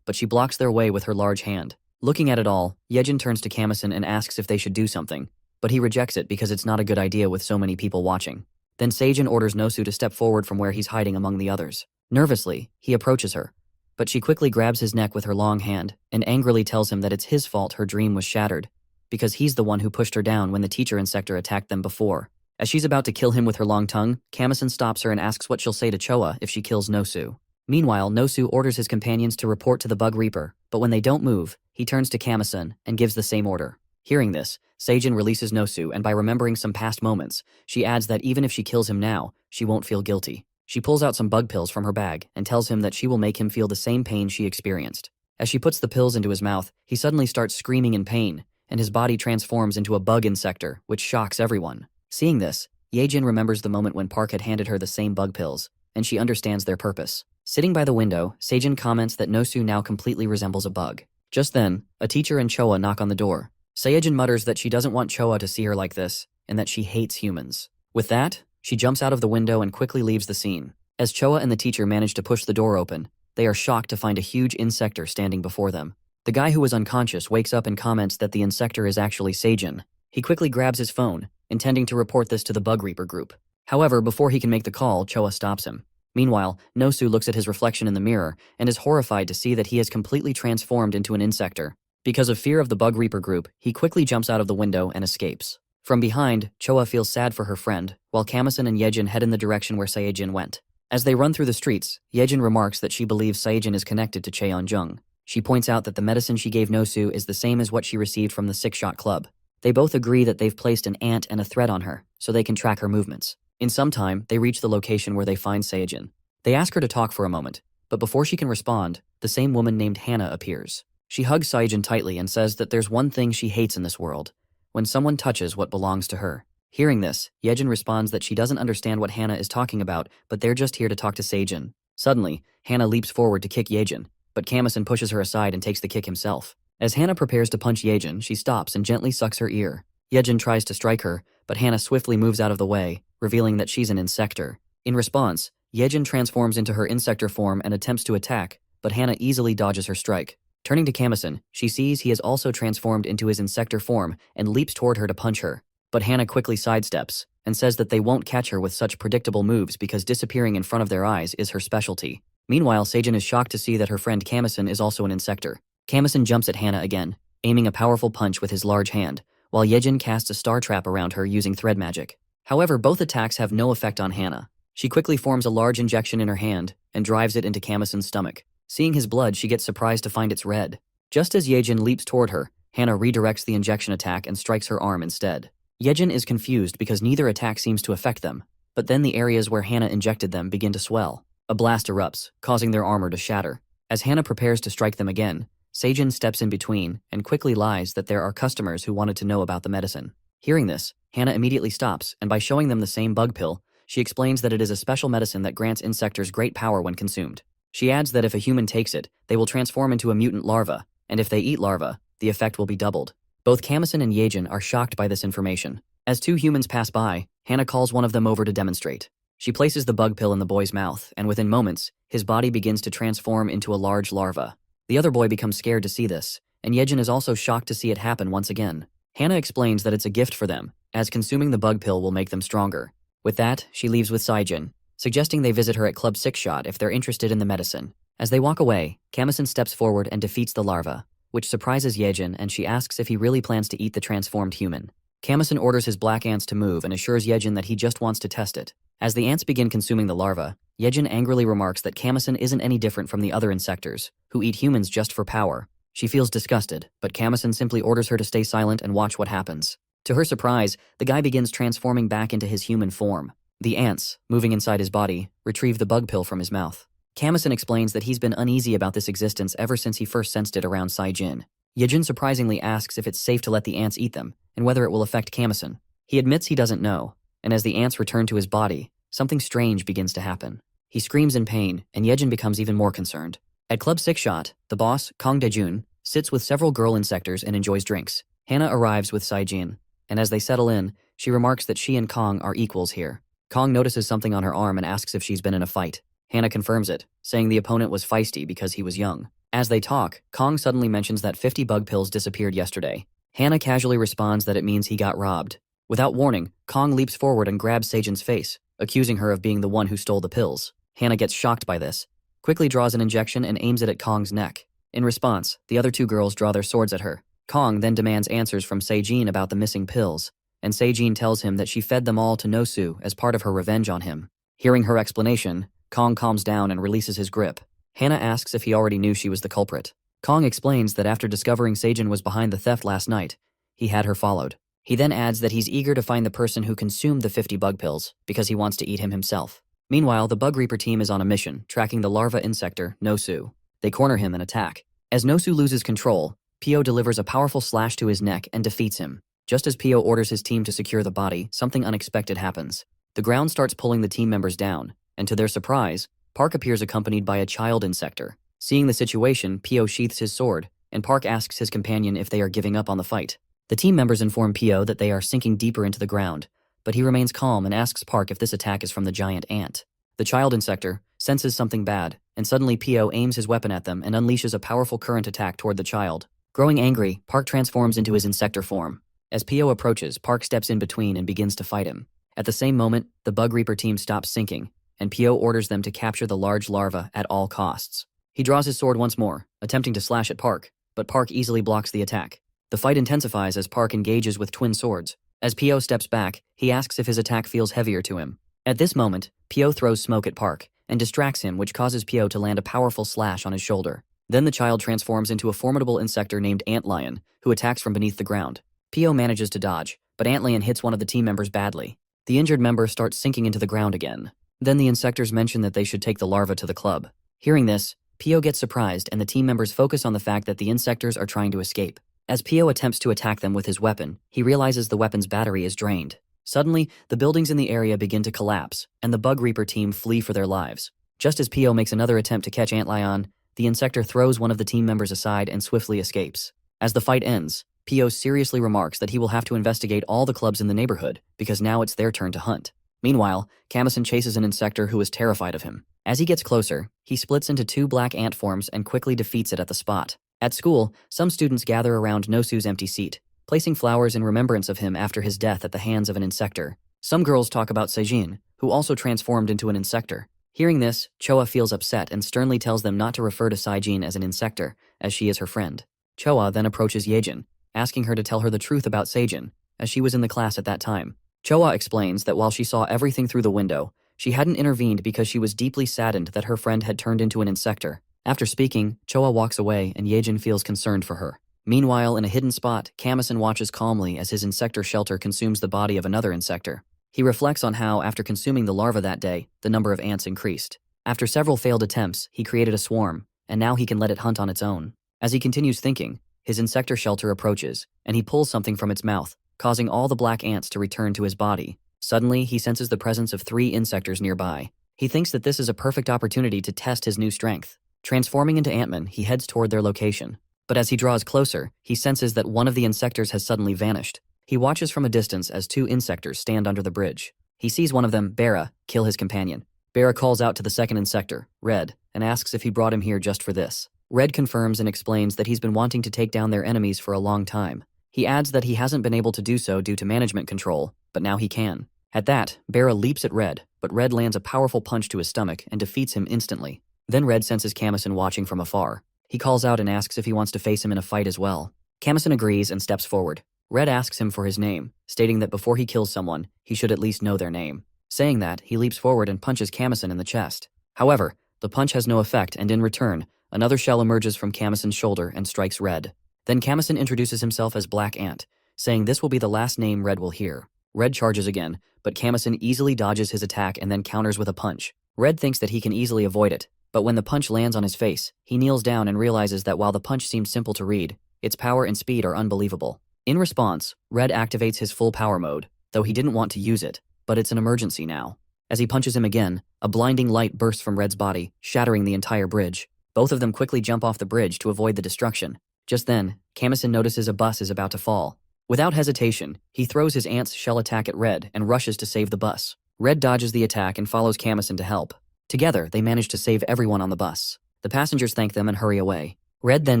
but she blocks their way with her large hand. Looking at it all, Yejin turns to Kamison and asks if they should do something, but he rejects it because it's not a good idea with so many people watching. Then Seijin orders Nosu to step forward from where he's hiding among the others. Nervously, he approaches her, but she quickly grabs his neck with her long hand and angrily tells him that it's his fault her dream was shattered, because he's the one who pushed her down when the teacher insector attacked them before. As she's about to kill him with her long tongue, Kamison stops her and asks what she'll say to Choa if she kills Nosu. Meanwhile, Nosu orders his companions to report to the Bug Reaper, but when they don't move, he turns to Kamison and gives the same order. Hearing this, Seijin releases Nosu, and by remembering some past moments, she adds that even if she kills him now, she won't feel guilty. She pulls out some bug pills from her bag and tells him that she will make him feel the same pain she experienced. As she puts the pills into his mouth, he suddenly starts screaming in pain, and his body transforms into a bug insector, which shocks everyone. Seeing this, Yejin remembers the moment when Park had handed her the same bug pills, and she understands their purpose. Sitting by the window, Seijin comments that Nosu now completely resembles a bug. Just then, a teacher and Choa knock on the door. Seijin mutters that she doesn't want Choa to see her like this, and that she hates humans. With that, she jumps out of the window and quickly leaves the scene. As Choa and the teacher manage to push the door open, they are shocked to find a huge insector standing before them. The guy who was unconscious wakes up and comments that the insector is actually Seijin. He quickly grabs his phone, intending to report this to the Bug Reaper group. However, before he can make the call, Choa stops him. Meanwhile, Nosu looks at his reflection in the mirror and is horrified to see that he has completely transformed into an insector. Because of fear of the Bug Reaper group, he quickly jumps out of the window and escapes. From behind, Choa feels sad for her friend, while Kamison and Yejin head in the direction where Seijin went. As they run through the streets, Yejin remarks that she believes Seijin is connected to Cheonjung. She points out that the medicine she gave Nosu is the same as what she received from the Six-Shot Club. They both agree that they've placed an ant and a thread on her, so they can track her movements. In some time, they reach the location where they find Seijin. They ask her to talk for a moment, but before she can respond, the same woman named Hannah appears. She hugs Seijin tightly and says that there's one thing she hates in this world: when someone touches what belongs to her. Hearing this, Yejin responds that she doesn't understand what Hannah is talking about, but they're just here to talk to Seijin. Suddenly, Hannah leaps forward to kick Yejin, but Kamison pushes her aside and takes the kick himself. As Hannah prepares to punch Yejin, she stops and gently sucks her ear. Yejin tries to strike her, but Hannah swiftly moves out of the way, revealing that she's an insector. In response, Yejin transforms into her insector form and attempts to attack, but Hannah easily dodges her strike. Turning to Kamison, she sees he has also transformed into his insector form and leaps toward her to punch her. But Hannah quickly sidesteps and says that they won't catch her with such predictable moves because disappearing in front of their eyes is her specialty. Meanwhile, Seijin is shocked to see that her friend Kamison is also an insector. Kamison jumps at Hannah again, aiming a powerful punch with his large hand, while Yejin casts a star trap around her using thread magic. However, both attacks have no effect on Hannah. She quickly forms a large injection in her hand and drives it into Kamison's stomach. Seeing his blood, she gets surprised to find it's red. Just as Yejin leaps toward her, Hannah redirects the injection attack and strikes her arm instead. Yejin is confused because neither attack seems to affect them, but then the areas where Hannah injected them begin to swell. A blast erupts, causing their armor to shatter. As Hannah prepares to strike them again, Seijin steps in between and quickly lies that there are customers who wanted to know about the medicine. Hearing this, Hannah immediately stops, and by showing them the same bug pill, she explains that it is a special medicine that grants insectors great power when consumed. She adds that if a human takes it, they will transform into a mutant larva, and if they eat larva, the effect will be doubled. Both Kamison and Yejin are shocked by this information. As two humans pass by, Hannah calls one of them over to demonstrate. She places the bug pill in the boy's mouth, and within moments, his body begins to transform into a large larva. The other boy becomes scared to see this, and Yejin is also shocked to see it happen once again. Hannah explains that it's a gift for them, as consuming the bug pill will make them stronger. With that, she leaves with Seijin, suggesting they visit her at Club Six-Shot if they're interested in the medicine. As they walk away, Kamison steps forward and defeats the larva, which surprises Yejin, and she asks if he really plans to eat the transformed human. Kamison orders his black ants to move and assures Yejin that he just wants to test it. As the ants begin consuming the larva, Yejin angrily remarks that Kamison isn't any different from the other insectors, who eat humans just for power. She feels disgusted, but Kamison simply orders her to stay silent and watch what happens. To her surprise, the guy begins transforming back into his human form. The ants, moving inside his body, retrieve the bug pill from his mouth. Kamison explains that he's been uneasy about this existence ever since he first sensed it around Seijin. Yejin surprisingly asks if it's safe to let the ants eat them, and whether it will affect Kamison. He admits he doesn't know, and as the ants return to his body, something strange begins to happen. He screams in pain, and Yejin becomes even more concerned. At Club Six Shot, the boss, Kong Daejun, sits with several girl insectors and enjoys drinks. Hannah arrives with Saijin, and as they settle in, she remarks that she and Kong are equals here. Kong notices something on her arm and asks if she's been in a fight. Hannah confirms it, saying the opponent was feisty because he was young. As they talk, Kong suddenly mentions that 50 bug pills disappeared yesterday. Hannah casually responds that it means he got robbed. Without warning, Kong leaps forward and grabs Saijin's face, accusing her of being the one who stole the pills. Hannah gets shocked by this, quickly draws an injection and aims it at Kong's neck. In response, the other two girls draw their swords at her. Kong then demands answers from Saijin about the missing pills, and Saijin tells him that she fed them all to Nosu as part of her revenge on him. Hearing her explanation, Kong calms down and releases his grip. Hannah asks if he already knew she was the culprit. Kong explains that after discovering Saijin was behind the theft last night, he had her followed. He then adds that he's eager to find the person who consumed the 50 bug pills because he wants to eat him himself. Meanwhile, the Bug Reaper team is on a mission, tracking the larva insector, Nosu. They corner him and attack. As Nosu loses control, Pio delivers a powerful slash to his neck and defeats him. Just as Pio orders his team to secure the body, something unexpected happens. The ground starts pulling the team members down, and to their surprise, Park appears accompanied by a child insector. Seeing the situation, Pio sheaths his sword, and Park asks his companion if they are giving up on the fight. The team members inform Pio that they are sinking deeper into the ground, but he remains calm and asks Park if this attack is from the giant ant. The child insector senses something bad, and suddenly Pio aims his weapon at them and unleashes a powerful current attack toward the child. Growing angry, Park transforms into his insector form. As Pio approaches, Park steps in between and begins to fight him. At the same moment, the Bug Reaper team stops sinking, and Pio orders them to capture the large larva at all costs. He draws his sword once more, attempting to slash at Park, but Park easily blocks the attack. The fight intensifies as Park engages with twin swords. As Pio steps back, he asks if his attack feels heavier to him. At this moment, Pio throws smoke at Park and distracts him, which causes Pio to land a powerful slash on his shoulder. Then the child transforms into a formidable insector named Antlion, who attacks from beneath the ground. Pio manages to dodge, but Antlion hits one of the team members badly. The injured member starts sinking into the ground again. Then the insectors mention that they should take the larva to the club. Hearing this, Pio gets surprised and the team members focus on the fact that the insectors are trying to escape. As Pio attempts to attack them with his weapon, he realizes the weapon's battery is drained. Suddenly, the buildings in the area begin to collapse, and the Bug Reaper team flee for their lives. Just as Pio makes another attempt to catch Antlion, the insector throws one of the team members aside and swiftly escapes. As the fight ends, Pio seriously remarks that he will have to investigate all the clubs in the neighborhood, because now it's their turn to hunt. Meanwhile, Kamison chases an insector who is terrified of him. As he gets closer, he splits into two black ant forms and quickly defeats it at the spot. At school, some students gather around Nosu's empty seat, placing flowers in remembrance of him after his death at the hands of an insector. Some girls talk about Saijin, who also transformed into an insector. Hearing this, Choa feels upset and sternly tells them not to refer to Saijin as an insector, as she is her friend. Choa then approaches Yejin, asking her to tell her the truth about Saijin, as she was in the class at that time. Choa explains that while she saw everything through the window, she hadn't intervened because she was deeply saddened that her friend had turned into an insector. After speaking, Choa walks away and Yejin feels concerned for her. Meanwhile, in a hidden spot, Kamison watches calmly as his insector shelter consumes the body of another insector. He reflects on how, after consuming the larva that day, the number of ants increased. After several failed attempts, he created a swarm, and now he can let it hunt on its own. As he continues thinking, his insector shelter approaches, and he pulls something from its mouth, causing all the black ants to return to his body. Suddenly, he senses the presence of 3 insectors nearby. He thinks that this is a perfect opportunity to test his new strength. Transforming into Ant-Man, he heads toward their location. But as he draws closer, he senses that one of the insectors has suddenly vanished. He watches from a distance as 2 insectors stand under the bridge. He sees one of them, Bera, kill his companion. Bera calls out to the second insector, Red, and asks if he brought him here just for this. Red confirms and explains that he's been wanting to take down their enemies for a long time. He adds that he hasn't been able to do so due to management control, but now he can. At that, Bera leaps at Red, but Red lands a powerful punch to his stomach and defeats him instantly. Then Red senses Kamison watching from afar. He calls out and asks if he wants to face him in a fight as well. Kamison agrees and steps forward. Red asks him for his name, stating that before he kills someone, he should at least know their name. Saying that, he leaps forward and punches Kamison in the chest. However, the punch has no effect, and in return, another shell emerges from Kamison's shoulder and strikes Red. Then Kamison introduces himself as Black Ant, saying this will be the last name Red will hear. Red charges again, but Kamison easily dodges his attack and then counters with a punch. Red thinks that he can easily avoid it, but when the punch lands on his face, he kneels down and realizes that while the punch seemed simple to read, its power and speed are unbelievable. In response, Red activates his full power mode, though he didn't want to use it, but it's an emergency now. As he punches him again, a blinding light bursts from Red's body, shattering the entire bridge. Both of them quickly jump off the bridge to avoid the destruction. Just then, Kamison notices a bus is about to fall. Without hesitation, he throws his aunt's shell attack at Red and rushes to save the bus. Red dodges the attack and follows Kamison to help. Together, they manage to save everyone on the bus. The passengers thank them and hurry away. Red then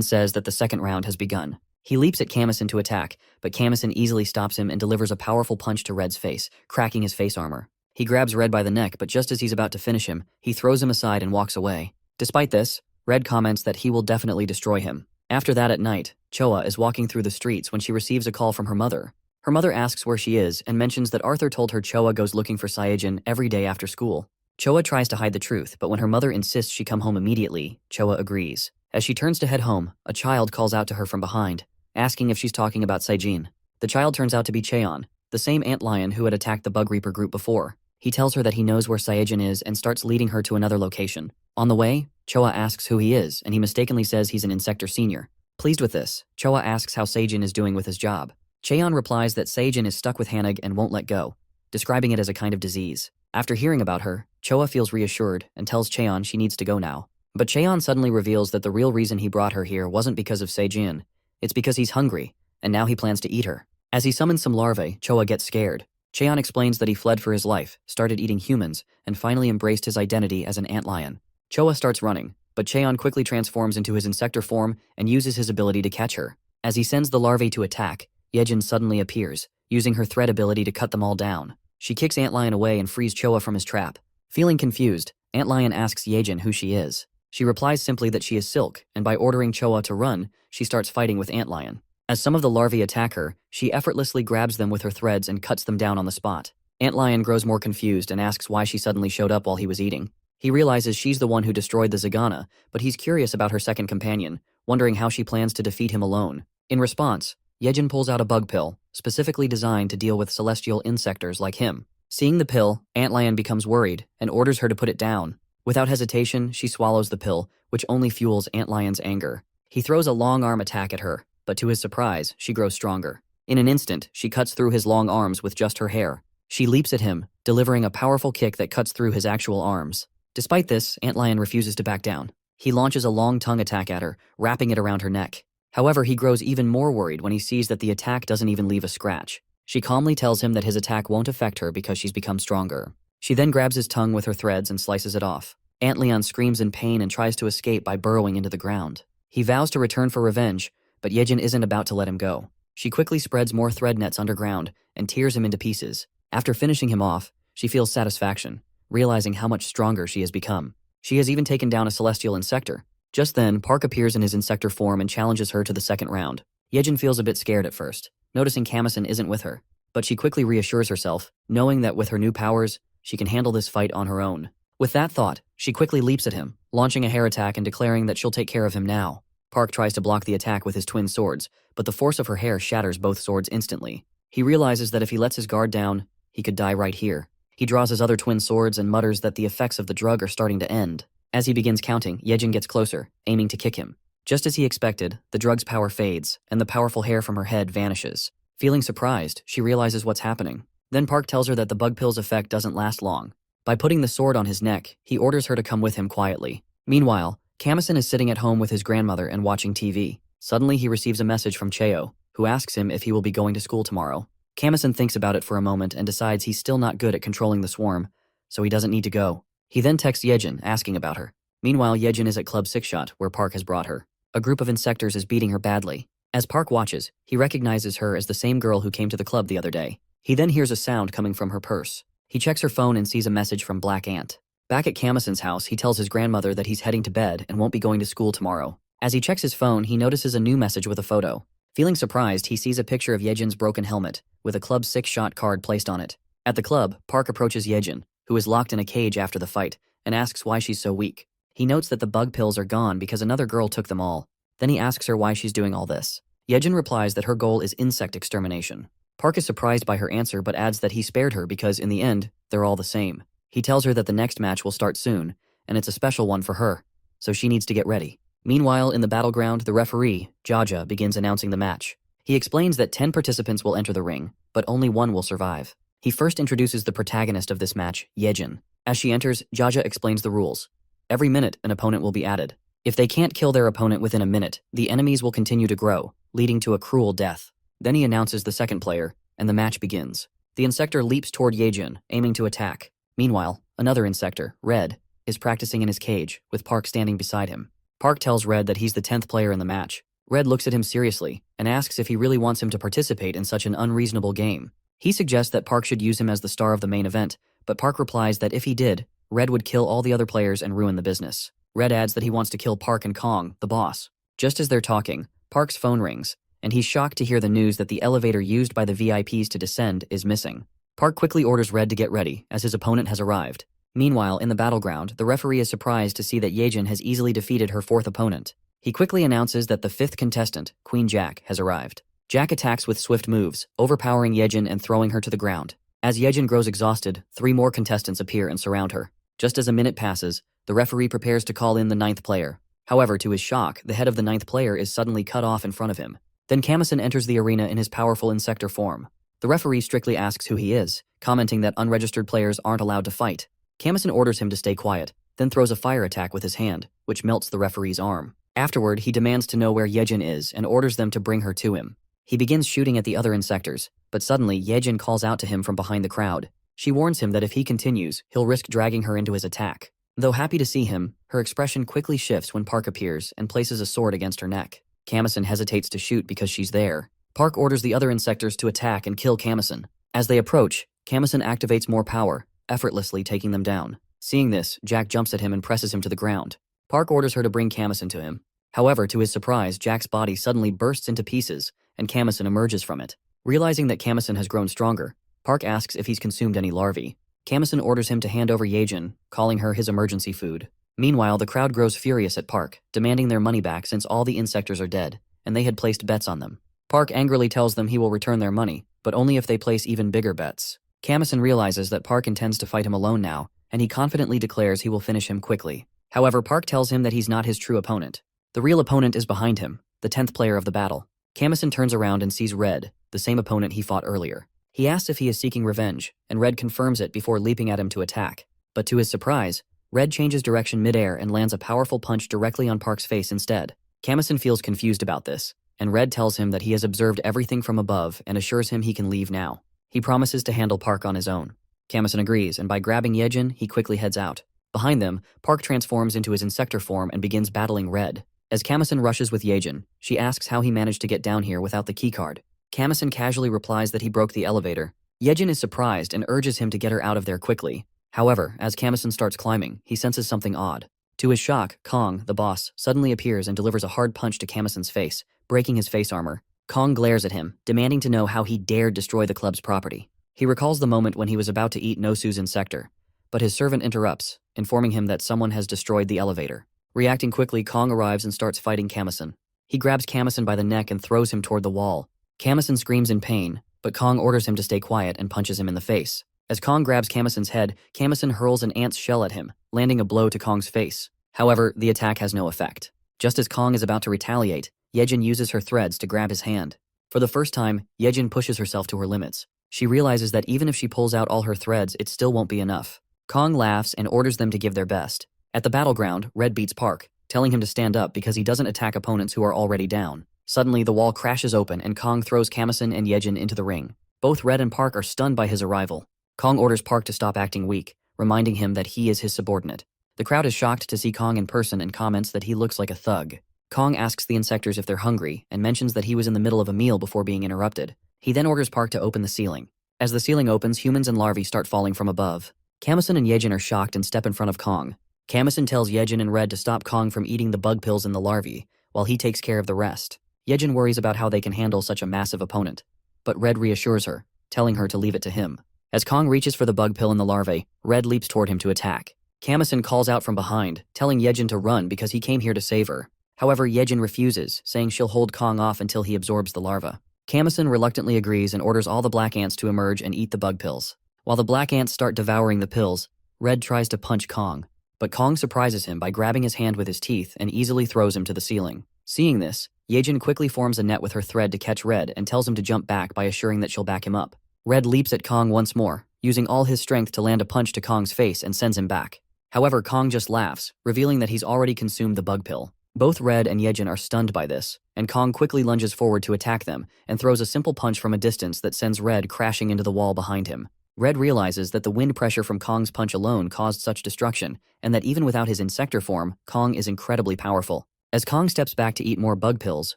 says that the second round has begun. He leaps at Kamison to attack, but Kamison easily stops him and delivers a powerful punch to Red's face, cracking his face armor. He grabs Red by the neck, but just as he's about to finish him, he throws him aside and walks away. Despite this, Red comments that he will definitely destroy him. After that at night, Choa is walking through the streets when she receives a call from her mother. Her mother asks where she is and mentions that Arthur told her Choa goes looking for Saejin every day after school. Choa tries to hide the truth, but when her mother insists she come home immediately, Choa agrees. As she turns to head home, a child calls out to her from behind, asking if she's talking about Saejin. The child turns out to be Cheon, the same antlion who had attacked the Bug Reaper group before. He tells her that he knows where Saejin is and starts leading her to another location. On the way, Choa asks who he is, and he mistakenly says he's an Insector senior. Pleased with this, Choa asks how Saejin is doing with his job. Cheon replies that Saejin is stuck with Hanag and won't let go, describing it as a kind of disease. After hearing about her, Choa feels reassured and tells Cheon she needs to go now. But Cheon suddenly reveals that the real reason he brought her here wasn't because of Saejin. It's because he's hungry, and now he plans to eat her. As he summons some larvae, Choa gets scared. Cheon explains that he fled for his life, started eating humans, and finally embraced his identity as an antlion. Choa starts running, but Cheon quickly transforms into his insector form and uses his ability to catch her. As he sends the larvae to attack, Yejin suddenly appears, using her thread ability to cut them all down. She kicks Antlion away and frees Choa from his trap. Feeling confused, Antlion asks Yejin who she is. She replies simply that she is Silk, and by ordering Choa to run, she starts fighting with Antlion. As some of the larvae attack her, she effortlessly grabs them with her threads and cuts them down on the spot. Antlion grows more confused and asks why she suddenly showed up while he was eating. He realizes she's the one who destroyed the Zagana, but he's curious about her second companion, wondering how she plans to defeat him alone. In response, Yejin pulls out a bug pill, specifically designed to deal with celestial insectors like him. Seeing the pill, Antlion becomes worried and orders her to put it down. Without hesitation, she swallows the pill, which only fuels Antlion's anger. He throws a long arm attack at her, but to his surprise, she grows stronger. In an instant, she cuts through his long arms with just her hair. She leaps at him, delivering a powerful kick that cuts through his actual arms. Despite this, Antlion refuses to back down. He launches a long tongue attack at her, wrapping it around her neck. However, he grows even more worried when he sees that the attack doesn't even leave a scratch. She calmly tells him that his attack won't affect her because she's become stronger. She then grabs his tongue with her threads and slices it off. Antlion screams in pain and tries to escape by burrowing into the ground. He vows to return for revenge, but Yejin isn't about to let him go. She quickly spreads more thread nets underground and tears him into pieces. After finishing him off, she feels satisfaction, realizing how much stronger she has become. She has even taken down a celestial insector. Just then, Park appears in his insector form and challenges her to the second round. Yejin feels a bit scared at first, noticing Kamison isn't with her, but she quickly reassures herself, knowing that with her new powers, she can handle this fight on her own. With that thought, she quickly leaps at him, launching a hair attack and declaring that she'll take care of him now. Park tries to block the attack with his twin swords, but the force of her hair shatters both swords instantly. He realizes that if he lets his guard down, he could die right here. He draws his other twin swords and mutters that the effects of the drug are starting to end. As he begins counting, Yejin gets closer, aiming to kick him. Just as he expected, the drug's power fades, and the powerful hair from her head vanishes. Feeling surprised, she realizes what's happening. Then Park tells her that the bug pill's effect doesn't last long. By putting the sword on his neck, he orders her to come with him quietly. Meanwhile, Kamison is sitting at home with his grandmother and watching TV. Suddenly he receives a message from Cheo, who asks him if he will be going to school tomorrow. Kamison thinks about it for a moment and decides he's still not good at controlling the swarm, so he doesn't need to go. He then texts Yejin, asking about her. Meanwhile, Yejin is at Club Sixshot, where Park has brought her. A group of insectors is beating her badly. As Park watches, he recognizes her as the same girl who came to the club the other day. He then hears a sound coming from her purse. He checks her phone and sees a message from Black Ant. Back at Kamison's house, he tells his grandmother that he's heading to bed and won't be going to school tomorrow. As he checks his phone, he notices a new message with a photo. Feeling surprised, he sees a picture of Yejin's broken helmet, with a Club Sixshot card placed on it. At the club, Park approaches Yejin, who is locked in a cage after the fight, and asks why she's so weak. He notes that the bug pills are gone because another girl took them all. Then he asks her why she's doing all this. Yejin replies that her goal is insect extermination. Park is surprised by her answer but adds that he spared her because, in the end, they're all the same. He tells her that the next match will start soon, and it's a special one for her, so she needs to get ready. Meanwhile, in the battleground, the referee, Jaja, begins announcing the match. He explains that 10 participants will enter the ring, but only one will survive. He first introduces the protagonist of this match, Yejin. As she enters, Jaja explains the rules. Every minute, an opponent will be added. If they can't kill their opponent within a minute, the enemies will continue to grow, leading to a cruel death. Then he announces the second player, and the match begins. The insector leaps toward Yejin, aiming to attack. Meanwhile, another insector, Red, is practicing in his cage, with Park standing beside him. Park tells Red that he's the 10th player in the match. Red looks at him seriously, and asks if he really wants him to participate in such an unreasonable game. He suggests that Park should use him as the star of the main event, but Park replies that if he did, Red would kill all the other players and ruin the business. Red adds that he wants to kill Park and Kong, the boss. Just as they're talking, Park's phone rings, and he's shocked to hear the news that the elevator used by the VIPs to descend is missing. Park quickly orders Red to get ready, as his opponent has arrived. Meanwhile, in the battleground, the referee is surprised to see that Yejin has easily defeated her fourth opponent. He quickly announces that the fifth contestant, Queen Jack, has arrived. Jack attacks with swift moves, overpowering Yejin and throwing her to the ground. As Yejin grows exhausted, 3 more contestants appear and surround her. Just as a minute passes, the referee prepares to call in the 9th player. However, to his shock, the head of the 9th player is suddenly cut off in front of him. Then Kamison enters the arena in his powerful insector form. The referee strictly asks who he is, commenting that unregistered players aren't allowed to fight. Kamison orders him to stay quiet, then throws a fire attack with his hand, which melts the referee's arm. Afterward, he demands to know where Yejin is and orders them to bring her to him. He begins shooting at the other insectors, but suddenly Yejin calls out to him from behind the crowd. She warns him that if he continues, he'll risk dragging her into his attack. Though happy to see him, her expression quickly shifts when Park appears and places a sword against her neck. Kamison hesitates to shoot because she's there. Park orders the other insectors to attack and kill Kamison. As they approach, Kamison activates more power, effortlessly taking them down. Seeing this, Jack jumps at him and presses him to the ground. Park orders her to bring Kamison to him. However, to his surprise, Jack's body suddenly bursts into pieces, and Kamison emerges from it. Realizing that Kamison has grown stronger, Park asks if he's consumed any larvae. Kamison orders him to hand over Yejin, calling her his emergency food. Meanwhile, the crowd grows furious at Park, demanding their money back since all the insectors are dead, and they had placed bets on them. Park angrily tells them he will return their money, but only if they place even bigger bets. Kamison realizes that Park intends to fight him alone now, and he confidently declares he will finish him quickly. However, Park tells him that he's not his true opponent. The real opponent is behind him, the 10th player of the battle. Kamison turns around and sees Red, the same opponent he fought earlier. He asks if he is seeking revenge, and Red confirms it before leaping at him to attack. But to his surprise, Red changes direction midair and lands a powerful punch directly on Park's face instead. Kamison feels confused about this, and Red tells him that he has observed everything from above and assures him he can leave now. He promises to handle Park on his own. Kamison agrees, and by grabbing Yejin, he quickly heads out. Behind them, Park transforms into his insector form and begins battling Red. As Kamison rushes with Yejin, she asks how he managed to get down here without the keycard. Kamison casually replies that he broke the elevator. Yejin is surprised and urges him to get her out of there quickly. However, as Kamison starts climbing, he senses something odd. To his shock, Kong, the boss, suddenly appears and delivers a hard punch to Kamison's face, breaking his face armor. Kong glares at him, demanding to know how he dared destroy the club's property. He recalls the moment when he was about to eat Nosu's insector, but his servant interrupts, informing him that someone has destroyed the elevator. Reacting quickly, Kong arrives and starts fighting Kamison. He grabs Kamison by the neck and throws him toward the wall. Kamison screams in pain, but Kong orders him to stay quiet and punches him in the face. As Kong grabs Kamison's head, Kamison hurls an ant's shell at him, landing a blow to Kong's face. However, the attack has no effect. Just as Kong is about to retaliate, Yejin uses her threads to grab his hand. For the first time, Yejin pushes herself to her limits. She realizes that even if she pulls out all her threads, it still won't be enough. Kong laughs and orders them to give their best. At the battleground, Red beats Park, telling him to stand up because he doesn't attack opponents who are already down. Suddenly, the wall crashes open and Kong throws Kamison and Yejin into the ring. Both Red and Park are stunned by his arrival. Kong orders Park to stop acting weak, reminding him that he is his subordinate. The crowd is shocked to see Kong in person and comments that he looks like a thug. Kong asks the insectors if they're hungry and mentions that he was in the middle of a meal before being interrupted. He then orders Park to open the ceiling. As the ceiling opens, humans and larvae start falling from above. Kamison and Yejin are shocked and step in front of Kong. Kamison tells Yejin and Red to stop Kong from eating the bug pills in the larvae, while he takes care of the rest. Yejin worries about how they can handle such a massive opponent, but Red reassures her, telling her to leave it to him. As Kong reaches for the bug pill in the larvae, Red leaps toward him to attack. Kamison calls out from behind, telling Yejin to run because he came here to save her. However, Yejin refuses, saying she'll hold Kong off until he absorbs the larva. Kamison reluctantly agrees and orders all the black ants to emerge and eat the bug pills. While the black ants start devouring the pills, Red tries to punch Kong, but Kong surprises him by grabbing his hand with his teeth and easily throws him to the ceiling. Seeing this, Yejin quickly forms a net with her thread to catch Red and tells him to jump back by assuring that she'll back him up. Red leaps at Kong once more, using all his strength to land a punch to Kong's face and sends him back. However, Kong just laughs, revealing that he's already consumed the bug pill. Both Red and Yejin are stunned by this, and Kong quickly lunges forward to attack them and throws a simple punch from a distance that sends Red crashing into the wall behind him. Red realizes that the wind pressure from Kong's punch alone caused such destruction, and that even without his insector form, Kong is incredibly powerful. As Kong steps back to eat more bug pills,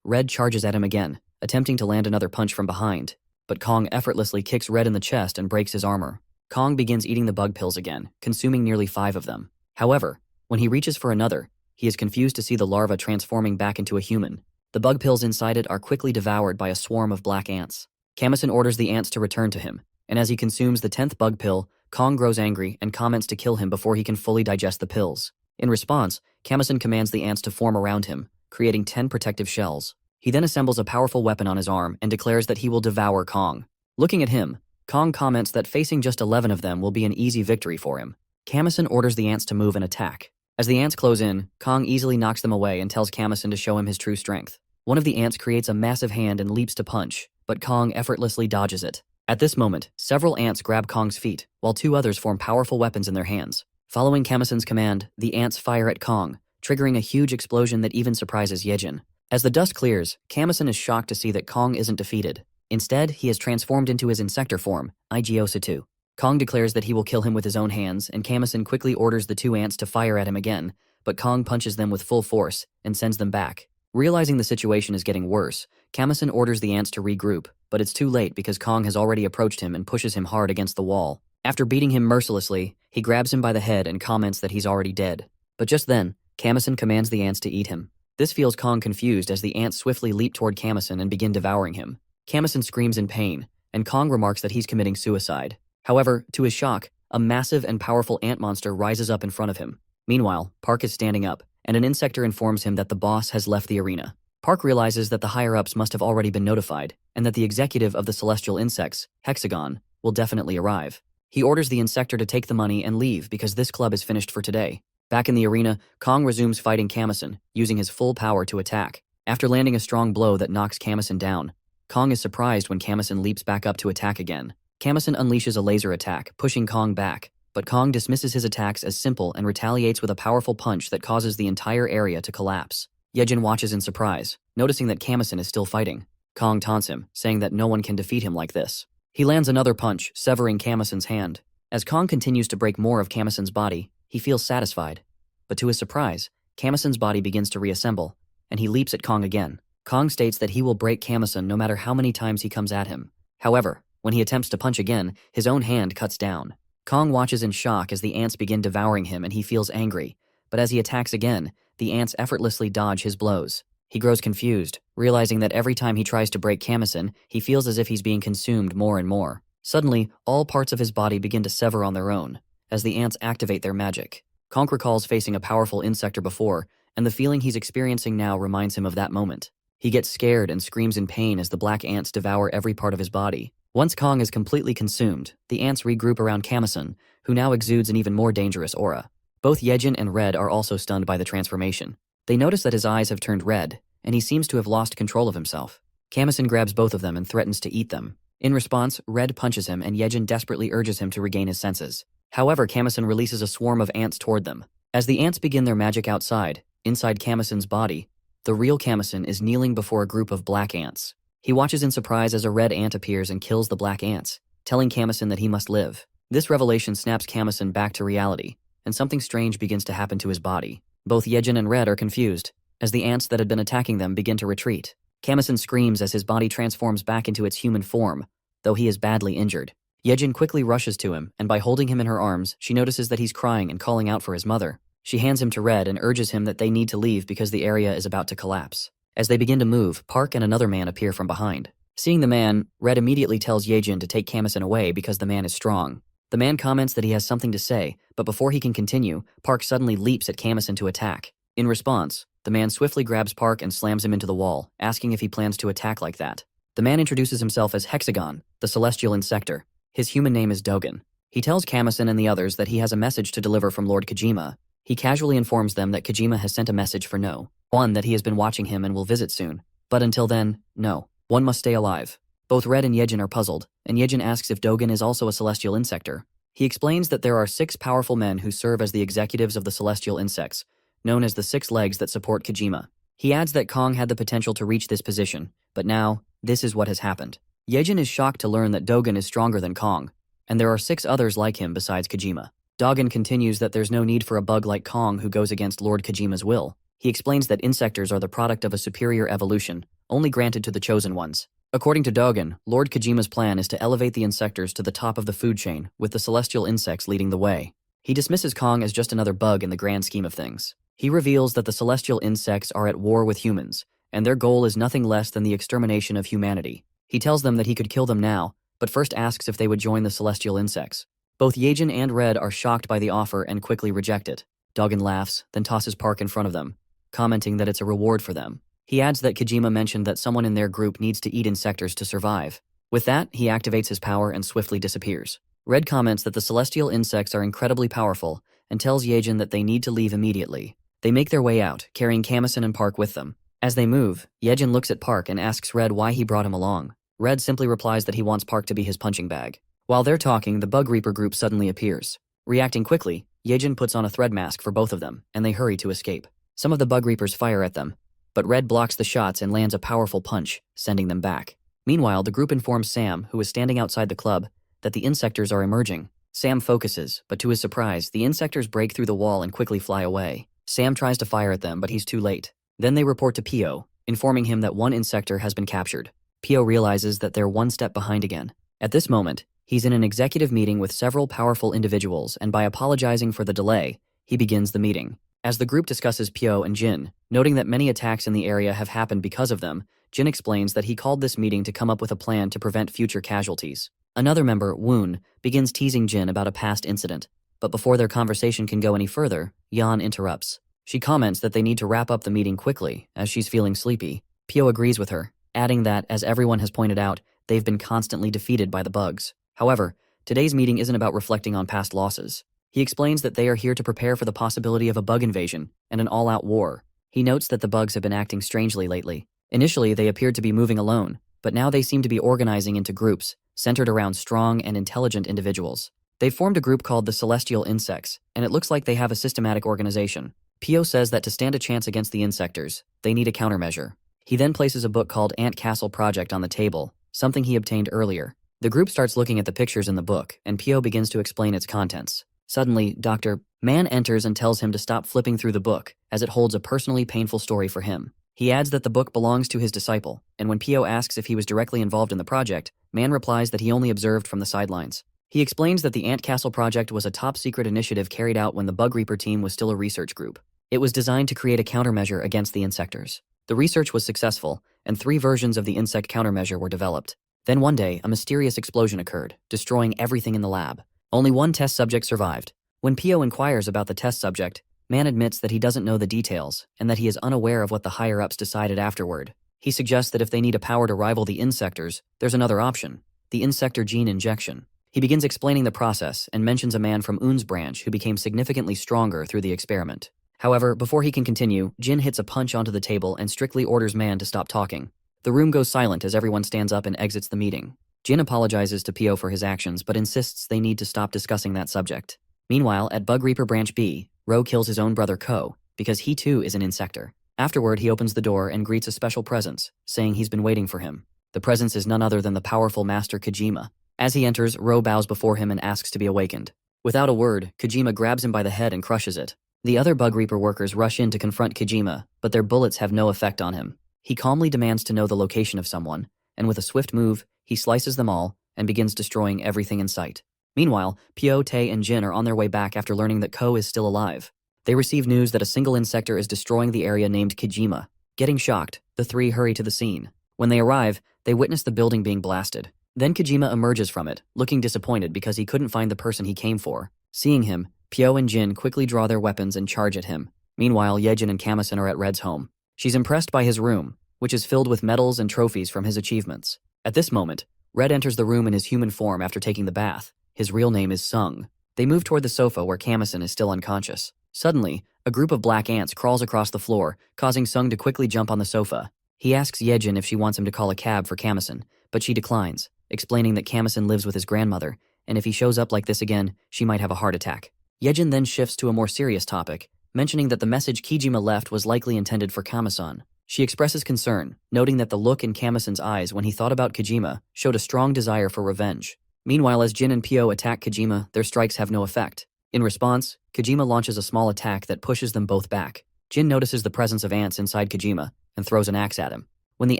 Red charges at him again, attempting to land another punch from behind. But Kong effortlessly kicks Red in the chest and breaks his armor. Kong begins eating the bug pills again, consuming nearly 5 of them. However, when he reaches for another, he is confused to see the larva transforming back into a human. The bug pills inside it are quickly devoured by a swarm of black ants. Kamison orders the ants to return to him, and as he consumes the 10th bug pill, Kong grows angry and comments to kill him before he can fully digest the pills. In response, Kamison commands the ants to form around him, creating 10 protective shells. He then assembles a powerful weapon on his arm and declares that he will devour Kong. Looking at him, Kong comments that facing just 11 of them will be an easy victory for him. Kamison orders the ants to move and attack. As the ants close in, Kong easily knocks them away and tells Kamison to show him his true strength. One of the ants creates a massive hand and leaps to punch, but Kong effortlessly dodges it. At this moment, several ants grab Kong's feet, while 2 others form powerful weapons in their hands. Following Kamison's command, the ants fire at Kong, triggering a huge explosion that even surprises Yejin. As the dust clears, Kamison is shocked to see that Kong isn't defeated. Instead, he has transformed into his insector form, Igiosa-2. Kong declares that he will kill him with his own hands, and Kamison quickly orders the 2 ants to fire at him again, but Kong punches them with full force and sends them back. Realizing the situation is getting worse, Kamison orders the ants to regroup, but it's too late because Kong has already approached him and pushes him hard against the wall. After beating him mercilessly, he grabs him by the head and comments that he's already dead. But just then, Kamison commands the ants to eat him. This feels Kong confused as the ants swiftly leap toward Kamison and begin devouring him. Kamison screams in pain, and Kong remarks that he's committing suicide. However, to his shock, a massive and powerful ant monster rises up in front of him. Meanwhile, Park is standing up, and an insector informs him that the boss has left the arena. Park realizes that the higher-ups must have already been notified, and that the executive of the celestial insects, Hexagon, will definitely arrive. He orders the insector to take the money and leave because this club is finished for today. Back in the arena, Kong resumes fighting Kamison, using his full power to attack. After landing a strong blow that knocks Kamison down, Kong is surprised when Kamison leaps back up to attack again. Kamison unleashes a laser attack, pushing Kong back, but Kong dismisses his attacks as simple and retaliates with a powerful punch that causes the entire area to collapse. Yejin watches in surprise, noticing that Kamison is still fighting. Kong taunts him, saying that no one can defeat him like this. He lands another punch, severing Kamison's hand. As Kong continues to break more of Kamison's body, he feels satisfied. But to his surprise, Kamison's body begins to reassemble, and he leaps at Kong again. Kong states that he will break Kamison no matter how many times he comes at him. However, when he attempts to punch again, his own hand cuts down. Kong watches in shock as the ants begin devouring him and he feels angry, but as he attacks again, the ants effortlessly dodge his blows. He grows confused, realizing that every time he tries to break Kamison, he feels as if he's being consumed more and more. Suddenly, all parts of his body begin to sever on their own, as the ants activate their magic. Kong recalls facing a powerful insector before, and the feeling he's experiencing now reminds him of that moment. He gets scared and screams in pain as the black ants devour every part of his body. Once Kong is completely consumed, the ants regroup around Kamison, who now exudes an even more dangerous aura. Both Yejin and Red are also stunned by the transformation. They notice that his eyes have turned red, and he seems to have lost control of himself. Kamison grabs both of them and threatens to eat them. In response, Red punches him and Yejin desperately urges him to regain his senses. However, Kamison releases a swarm of ants toward them. As the ants begin their magic outside, inside Kamison's body, the real Kamison is kneeling before a group of black ants. He watches in surprise as a red ant appears and kills the black ants, telling Kamison that he must live. This revelation snaps Kamison back to reality, and something strange begins to happen to his body. Both Yejin and Red are confused, as the ants that had been attacking them begin to retreat. Kamison screams as his body transforms back into its human form, though he is badly injured. Yejin quickly rushes to him, and by holding him in her arms, she notices that he's crying and calling out for his mother. She hands him to Red and urges him that they need to leave because the area is about to collapse. As they begin to move, Park and another man appear from behind. Seeing the man, Red immediately tells Yejin to take Kamison away because the man is strong. The man comments that he has something to say, but before he can continue, Park suddenly leaps at Kamison to attack. In response, the man swiftly grabs Park and slams him into the wall, asking if he plans to attack like that. The man introduces himself as Hexagon, the celestial insector. His human name is Dogen. He tells Kamison and the others that he has a message to deliver from Lord Kojima. He casually informs them that Kojima has sent a message for No. One that he has been watching him and will visit soon. But until then, no. One must stay alive. Both Red and Yejin are puzzled, and Yejin asks if Dogen is also a celestial insector. He explains that there are 6 powerful men who serve as the executives of the celestial insects, known as the 6 legs that support Kojima. He adds that Kong had the potential to reach this position, but now, this is what has happened. Yejin is shocked to learn that Dogen is stronger than Kong, and there are 6 others like him besides Kojima. Dogen continues that there's no need for a bug like Kong who goes against Lord Kojima's will. He explains that insectors are the product of a superior evolution, only granted to the chosen ones. According to Dogen, Lord Kojima's plan is to elevate the insectors to the top of the food chain, with the celestial insects leading the way. He dismisses Kong as just another bug in the grand scheme of things. He reveals that the celestial insects are at war with humans, and their goal is nothing less than the extermination of humanity. He tells them that he could kill them now, but first asks if they would join the celestial insects. Both Yejin and Red are shocked by the offer and quickly reject it. Dogen laughs, then tosses Park in front of them, commenting that it's a reward for them. He adds that Kojima mentioned that someone in their group needs to eat insectors to survive. With that, he activates his power and swiftly disappears. Red comments that the celestial insects are incredibly powerful and tells Yejin that they need to leave immediately. They make their way out, carrying Kamison and Park with them. As they move, Yejin looks at Park and asks Red why he brought him along. Red simply replies that he wants Park to be his punching bag. While they're talking, the Bug Reaper group suddenly appears. Reacting quickly, Yejin puts on a thread mask for both of them, and they hurry to escape. Some of the Bug Reapers fire at them, but Red blocks the shots and lands a powerful punch, sending them back. Meanwhile, the group informs Sam, who is standing outside the club, that the insectors are emerging. Sam focuses, but to his surprise, the insectors break through the wall and quickly fly away. Sam tries to fire at them, but he's too late. Then they report to Pio, informing him that one insector has been captured. Pio realizes that they're one step behind again. At this moment, he's in an executive meeting with several powerful individuals, and by apologizing for the delay, he begins the meeting. As the group discusses Pio and Jin, noting that many attacks in the area have happened because of them, Jin explains that he called this meeting to come up with a plan to prevent future casualties. Another member, Woon, begins teasing Jin about a past incident, but before their conversation can go any further, Yan interrupts. She comments that they need to wrap up the meeting quickly, as she's feeling sleepy. Pio agrees with her, adding that, as everyone has pointed out, they've been constantly defeated by the bugs. However, today's meeting isn't about reflecting on past losses. He explains that they are here to prepare for the possibility of a bug invasion and an all-out war. He notes that the bugs have been acting strangely lately. Initially, they appeared to be moving alone, but now they seem to be organizing into groups, centered around strong and intelligent individuals. They've formed a group called the Celestial Insects, and it looks like they have a systematic organization. Pio says that to stand a chance against the insectors, they need a countermeasure. He then places a book called Ant Castle Project on the table, something he obtained earlier. The group starts looking at the pictures in the book, and Pio begins to explain its contents. Suddenly, Dr. Man enters and tells him to stop flipping through the book, as it holds a personally painful story for him. He adds that the book belongs to his disciple, and when Pio asks if he was directly involved in the project, Man replies that he only observed from the sidelines. He explains that the Ant Castle Project was a top-secret initiative carried out when the Bug Reaper team was still a research group. It was designed to create a countermeasure against the insectors. The research was successful, and 3 versions of the insect countermeasure were developed. Then one day, a mysterious explosion occurred, destroying everything in the lab. Only one test subject survived. When Pio inquires about the test subject, Man admits that he doesn't know the details, and that he is unaware of what the higher-ups decided afterward. He suggests that if they need a power to rival the insectors, there's another option, the insector gene injection. He begins explaining the process and mentions a man from Un's branch who became significantly stronger through the experiment. However, before he can continue, Jin hits a punch onto the table and strictly orders Man to stop talking. The room goes silent as everyone stands up and exits the meeting. Jin apologizes to Pio for his actions but insists they need to stop discussing that subject. Meanwhile, at Bug Reaper Branch B, Ro kills his own brother Ko, because he too is an insector. Afterward, he opens the door and greets a special presence, saying he's been waiting for him. The presence is none other than the powerful Master Kojima. As he enters, Ro bows before him and asks to be awakened. Without a word, Kojima grabs him by the head and crushes it. The other Bug Reaper workers rush in to confront Kojima, but their bullets have no effect on him. He calmly demands to know the location of someone, and with a swift move, he slices them all and begins destroying everything in sight. Meanwhile, Pio, Tae, and Jin are on their way back after learning that Ko is still alive. They receive news that a single insector is destroying the area named Kojima. Getting shocked, the 3 hurry to the scene. When they arrive, they witness the building being blasted. Then Kojima emerges from it, looking disappointed because he couldn't find the person he came for. Seeing him, Pio and Jin quickly draw their weapons and charge at him. Meanwhile, Yejin and Kamison are at Red's home. She's impressed by his room, which is filled with medals and trophies from his achievements. At this moment, Red enters the room in his human form after taking the bath. His real name is Sung. They move toward the sofa where Kamison is still unconscious. Suddenly, a group of black ants crawls across the floor, causing Sung to quickly jump on the sofa. He asks Yejin if she wants him to call a cab for Kamison, but she declines, explaining that Kamison lives with his grandmother, and if he shows up like this again, she might have a heart attack. Yejin then shifts to a more serious topic, mentioning that the message Kijima left was likely intended for Kamasan. She expresses concern, noting that the look in Kamison's eyes when he thought about Kojima showed a strong desire for revenge. Meanwhile, as Jin and Pyo attack Kojima, their strikes have no effect. In response, Kojima launches a small attack that pushes them both back. Jin notices the presence of ants inside Kojima and throws an axe at him. When the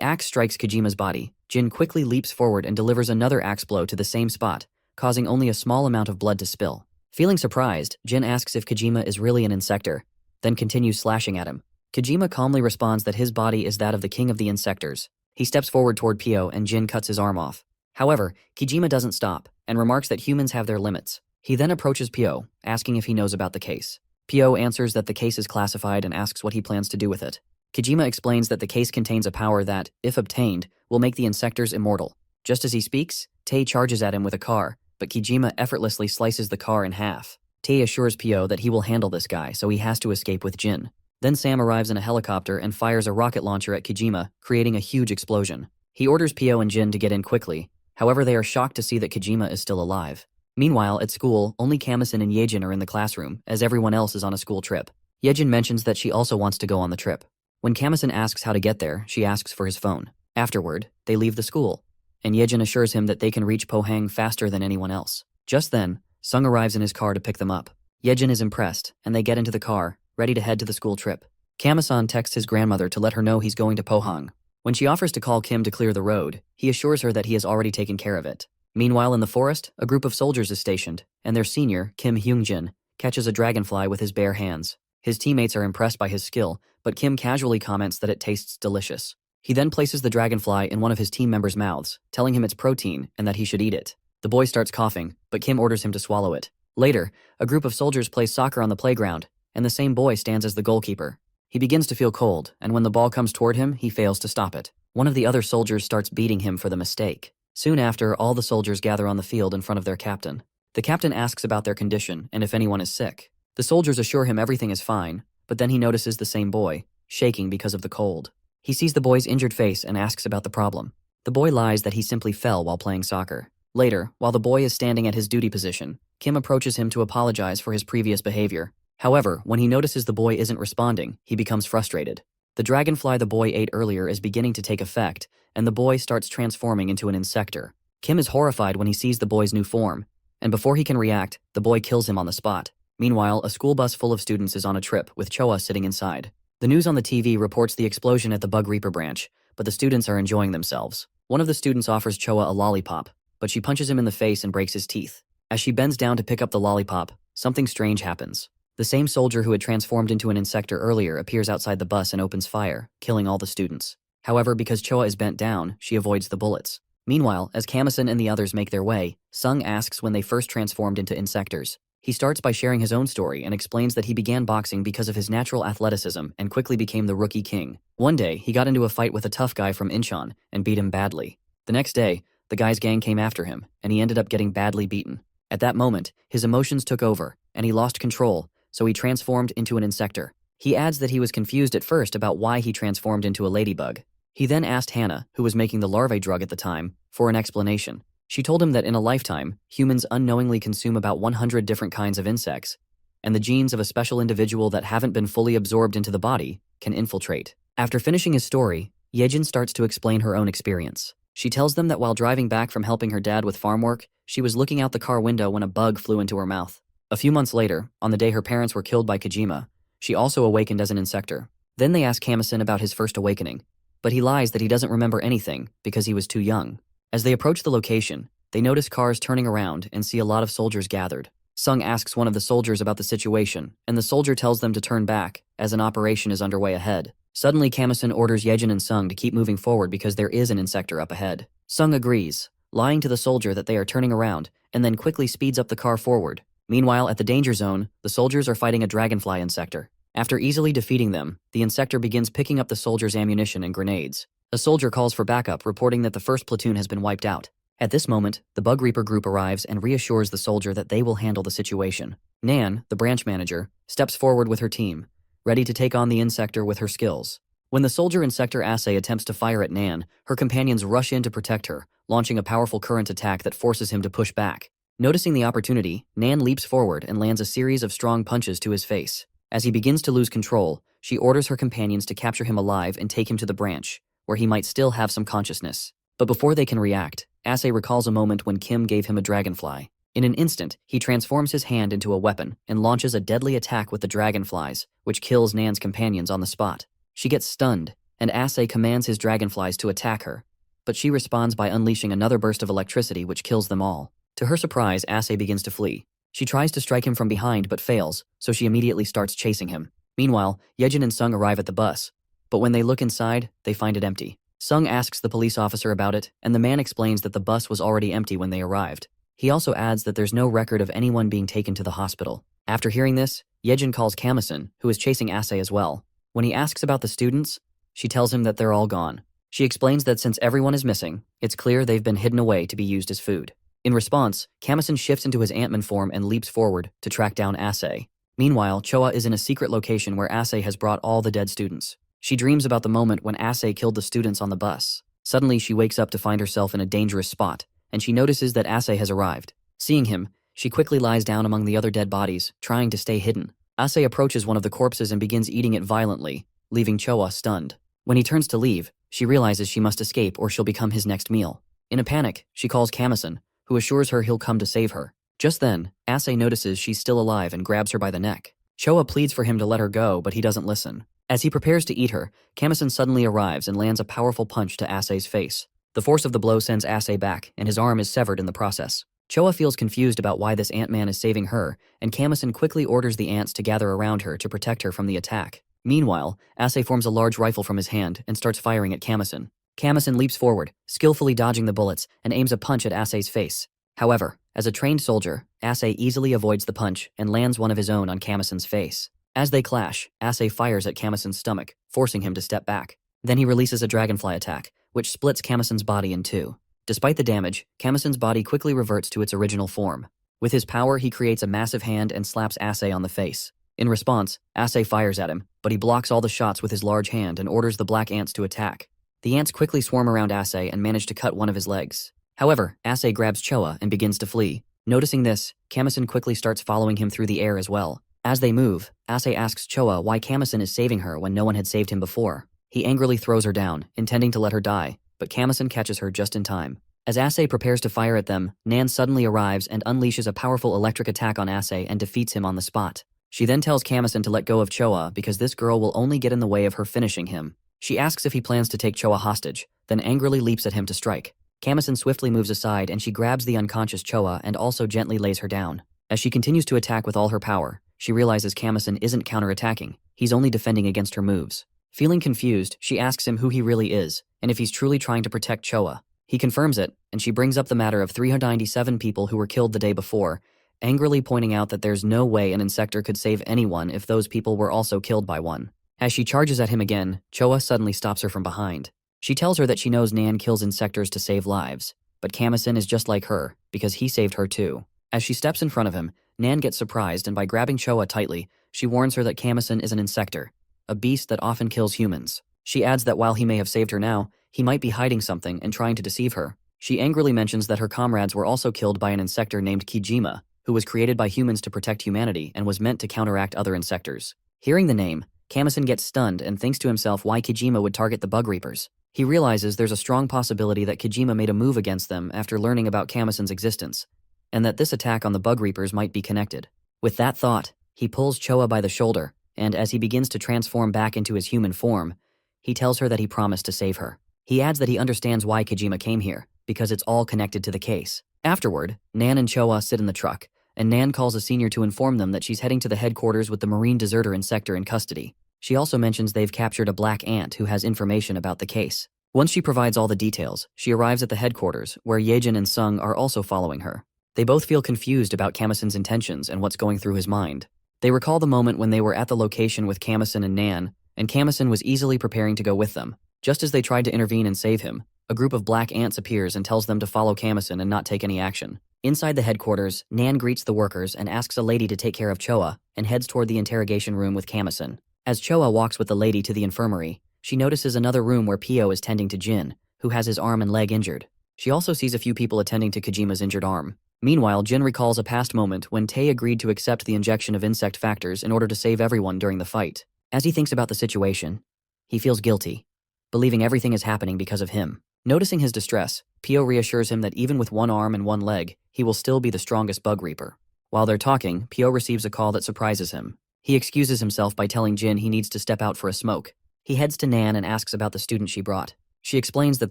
axe strikes Kojima's body, Jin quickly leaps forward and delivers another axe blow to the same spot, causing only a small amount of blood to spill. Feeling surprised, Jin asks if Kojima is really an insector, then continues slashing at him. Kojima calmly responds that his body is that of the king of the insectors. He steps forward toward Pyo and Jin cuts his arm off. However, Kojima doesn't stop and remarks that humans have their limits. He then approaches Pyo, asking if he knows about the case. Pyo answers that the case is classified and asks what he plans to do with it. Kojima explains that the case contains a power that, if obtained, will make the insectors immortal. Just as he speaks, Tae charges at him with a car, but Kojima effortlessly slices the car in half. Tae assures Pyo that he will handle this guy, so he has to escape with Jin. Then Sam arrives in a helicopter and fires a rocket launcher at Kojima, creating a huge explosion. He orders Pyo and Jin to get in quickly, however they are shocked to see that Kojima is still alive. Meanwhile, at school, only Kamison and Yejin are in the classroom, as everyone else is on a school trip. Yejin mentions that she also wants to go on the trip. When Kamison asks how to get there, she asks for his phone. Afterward, they leave the school, and Yejin assures him that they can reach Pohang faster than anyone else. Just then, Sung arrives in his car to pick them up. Yejin is impressed, and they get into the car, ready to head to the school trip. Kamasan texts his grandmother to let her know he's going to Pohang. When she offers to call Kim to clear the road, he assures her that he has already taken care of it. Meanwhile, in the forest, a group of soldiers is stationed, and their senior, Kim Hyungjin, catches a dragonfly with his bare hands. His teammates are impressed by his skill, but Kim casually comments that it tastes delicious. He then places the dragonfly in one of his team members' mouths, telling him it's protein and that he should eat it. The boy starts coughing, but Kim orders him to swallow it. Later, a group of soldiers plays soccer on the playground, and the same boy stands as the goalkeeper. He begins to feel cold, and when the ball comes toward him, he fails to stop it. One of the other soldiers starts beating him for the mistake. Soon after, all the soldiers gather on the field in front of their captain. The captain asks about their condition and if anyone is sick. The soldiers assure him everything is fine, but then he notices the same boy, shaking because of the cold. He sees the boy's injured face and asks about the problem. The boy lies that he simply fell while playing soccer. Later, while the boy is standing at his duty position, Kim approaches him to apologize for his previous behavior. However, when he notices the boy isn't responding, he becomes frustrated. The dragonfly the boy ate earlier is beginning to take effect, and the boy starts transforming into an insector. Kim is horrified when he sees the boy's new form, and before he can react, the boy kills him on the spot. Meanwhile, a school bus full of students is on a trip, with Choa sitting inside. The news on the TV reports the explosion at the Bug Reaper branch, but the students are enjoying themselves. One of the students offers Choa a lollipop, but she punches him in the face and breaks his teeth. As she bends down to pick up the lollipop, something strange happens. The same soldier who had transformed into an insector earlier appears outside the bus and opens fire, killing all the students. However, because Choa is bent down, she avoids the bullets. Meanwhile, as Kamison and the others make their way, Sung asks when they first transformed into insectors. He starts by sharing his own story and explains that he began boxing because of his natural athleticism and quickly became the rookie king. One day, he got into a fight with a tough guy from Incheon and beat him badly. The next day, the guy's gang came after him, and he ended up getting badly beaten. At that moment, his emotions took over, and he lost control, so he transformed into an insector. He adds that he was confused at first about why he transformed into a ladybug. He then asked Hannah, who was making the larvae drug at the time, for an explanation. She told him that in a lifetime, humans unknowingly consume about 100 different kinds of insects, and the genes of a special individual that haven't been fully absorbed into the body can infiltrate. After finishing his story, Yejin starts to explain her own experience. She tells them that while driving back from helping her dad with farm work, she was looking out the car window when a bug flew into her mouth. A few months later, on the day her parents were killed by Kojima, she also awakened as an insector. Then they ask Kamison about his first awakening, but he lies that he doesn't remember anything because he was too young. As they approach the location, they notice cars turning around and see a lot of soldiers gathered. Sung asks one of the soldiers about the situation, and the soldier tells them to turn back, as an operation is underway ahead. Suddenly, Kamison orders Yejin and Sung to keep moving forward because there is an insector up ahead. Sung agrees, lying to the soldier that they are turning around, and then quickly speeds up the car forward. Meanwhile, at the danger zone, the soldiers are fighting a dragonfly insector. After easily defeating them, the insector begins picking up the soldiers' ammunition and grenades. A soldier calls for backup, reporting that the first platoon has been wiped out. At this moment, the Bug Reaper group arrives and reassures the soldier that they will handle the situation. Nan, the branch manager, steps forward with her team, ready to take on the insector with her skills. When the soldier insector assay attempts to fire at Nan, her companions rush in to protect her, launching a powerful current attack that forces him to push back. Noticing the opportunity, Nan leaps forward and lands a series of strong punches to his face. As he begins to lose control, she orders her companions to capture him alive and take him to the branch, where he might still have some consciousness. But before they can react, Ase recalls a moment when Kim gave him a dragonfly. In an instant, he transforms his hand into a weapon and launches a deadly attack with the dragonflies, which kills Nan's companions on the spot. She gets stunned, and Ase commands his dragonflies to attack her, but she responds by unleashing another burst of electricity which kills them all. To her surprise, Ase begins to flee. She tries to strike him from behind but fails, so she immediately starts chasing him. Meanwhile, Yejin and Sung arrive at the bus, but when they look inside, they find it empty. Sung asks the police officer about it, and the man explains that the bus was already empty when they arrived. He also adds that there's no record of anyone being taken to the hospital. After hearing this, Yejin calls Kamasan, who is chasing Ase as well. When he asks about the students, she tells him that they're all gone. She explains that since everyone is missing, it's clear they've been hidden away to be used as food. In response, Kamasan shifts into his Ant-Man form and leaps forward to track down Ase. Meanwhile, Choa is in a secret location where Ase has brought all the dead students. She dreams about the moment when Ase killed the students on the bus. Suddenly, she wakes up to find herself in a dangerous spot, and she notices that Ase has arrived. Seeing him, she quickly lies down among the other dead bodies, trying to stay hidden. Ase approaches one of the corpses and begins eating it violently, leaving Choa stunned. When he turns to leave, she realizes she must escape or she'll become his next meal. In a panic, she calls Kamasan, who assures her he'll come to save her. Just then, Ase notices she's still alive and grabs her by the neck. Choa pleads for him to let her go, but he doesn't listen. As he prepares to eat her, Kamasan suddenly arrives and lands a powerful punch to Ase's face. The force of the blow sends Ase back, and his arm is severed in the process. Choa feels confused about why this Ant-Man is saving her, and Kamasan quickly orders the ants to gather around her to protect her from the attack. Meanwhile, Ase forms a large rifle from his hand and starts firing at Kamasan. Kamasan leaps forward, skillfully dodging the bullets, and aims a punch at Ase's face. However, as a trained soldier, Ase easily avoids the punch and lands one of his own on Kamasan's face. As they clash, Ase fires at Kamasan's stomach, forcing him to step back. Then he releases a dragonfly attack, which splits Kamasan's body in two. Despite the damage, Kamasan's body quickly reverts to its original form. With his power, he creates a massive hand and slaps Ase on the face. In response, Ase fires at him, but he blocks all the shots with his large hand and orders the black ants to attack. The ants quickly swarm around Ase and manage to cut one of his legs. However, Ase grabs Choa and begins to flee. Noticing this, Kamasan quickly starts following him through the air as well. As they move, Ase asks Choa why Kamasan is saving her when no one had saved him before. He angrily throws her down, intending to let her die, but Kamasan catches her just in time. As Ase prepares to fire at them, Nan suddenly arrives and unleashes a powerful electric attack on Ase and defeats him on the spot. She then tells Kamasan to let go of Choa because this girl will only get in the way of her finishing him. She asks if he plans to take Choa hostage, then angrily leaps at him to strike. Kamasan swiftly moves aside and she grabs the unconscious Choa and also gently lays her down. As she continues to attack with all her power, she realizes Kamasan isn't counterattacking, he's only defending against her moves. Feeling confused, she asks him who he really is, and if he's truly trying to protect Choa. He confirms it, and she brings up the matter of 397 people who were killed the day before, angrily pointing out that there's no way an insector could save anyone if those people were also killed by one. As she charges at him again, Choa suddenly stops her from behind. She tells her that she knows Nan kills insectors to save lives, but Kamasan is just like her, because he saved her too. As she steps in front of him, Nan gets surprised and by grabbing Choa tightly, she warns her that Kamasan is an insector, a beast that often kills humans. She adds that while he may have saved her now, he might be hiding something and trying to deceive her. She angrily mentions that her comrades were also killed by an insector named Kijima, who was created by humans to protect humanity and was meant to counteract other insectors. Hearing the name, Kamasan gets stunned and thinks to himself why Kijima would target the bug reapers. He realizes there's a strong possibility that Kijima made a move against them after learning about Kamasan's existence, and that this attack on the bug reapers might be connected. With that thought, he pulls Choa by the shoulder, and as he begins to transform back into his human form, he tells her that he promised to save her. He adds that he understands why Kijima came here, because it's all connected to the case. Afterward, Nan and Choa sit in the truck, and Nan calls a senior to inform them that she's heading to the headquarters with the marine deserter insector in custody. She also mentions they've captured a black ant who has information about the case. Once she provides all the details, she arrives at the headquarters, where Yejin and Sung are also following her. They both feel confused about Kamasan's intentions and what's going through his mind. They recall the moment when they were at the location with Kamasan and Nan, and Kamasan was easily preparing to go with them. Just as they tried to intervene and save him, a group of black ants appears and tells them to follow Kamasan and not take any action. Inside the headquarters, Nan greets the workers and asks a lady to take care of Choa and heads toward the interrogation room with Kamasan. As Choa walks with the lady to the infirmary, she notices another room where Pio is tending to Jin, who has his arm and leg injured. She also sees a few people attending to Kojima's injured arm. Meanwhile, Jin recalls a past moment when Tae agreed to accept the injection of insect factors in order to save everyone during the fight. As he thinks about the situation, he feels guilty, believing everything is happening because of him. Noticing his distress, Pio reassures him that even with one arm and one leg, he will still be the strongest bug reaper. While they're talking, Pio receives a call that surprises him. He excuses himself by telling Jin he needs to step out for a smoke. He heads to Nan and asks about the student she brought. She explains that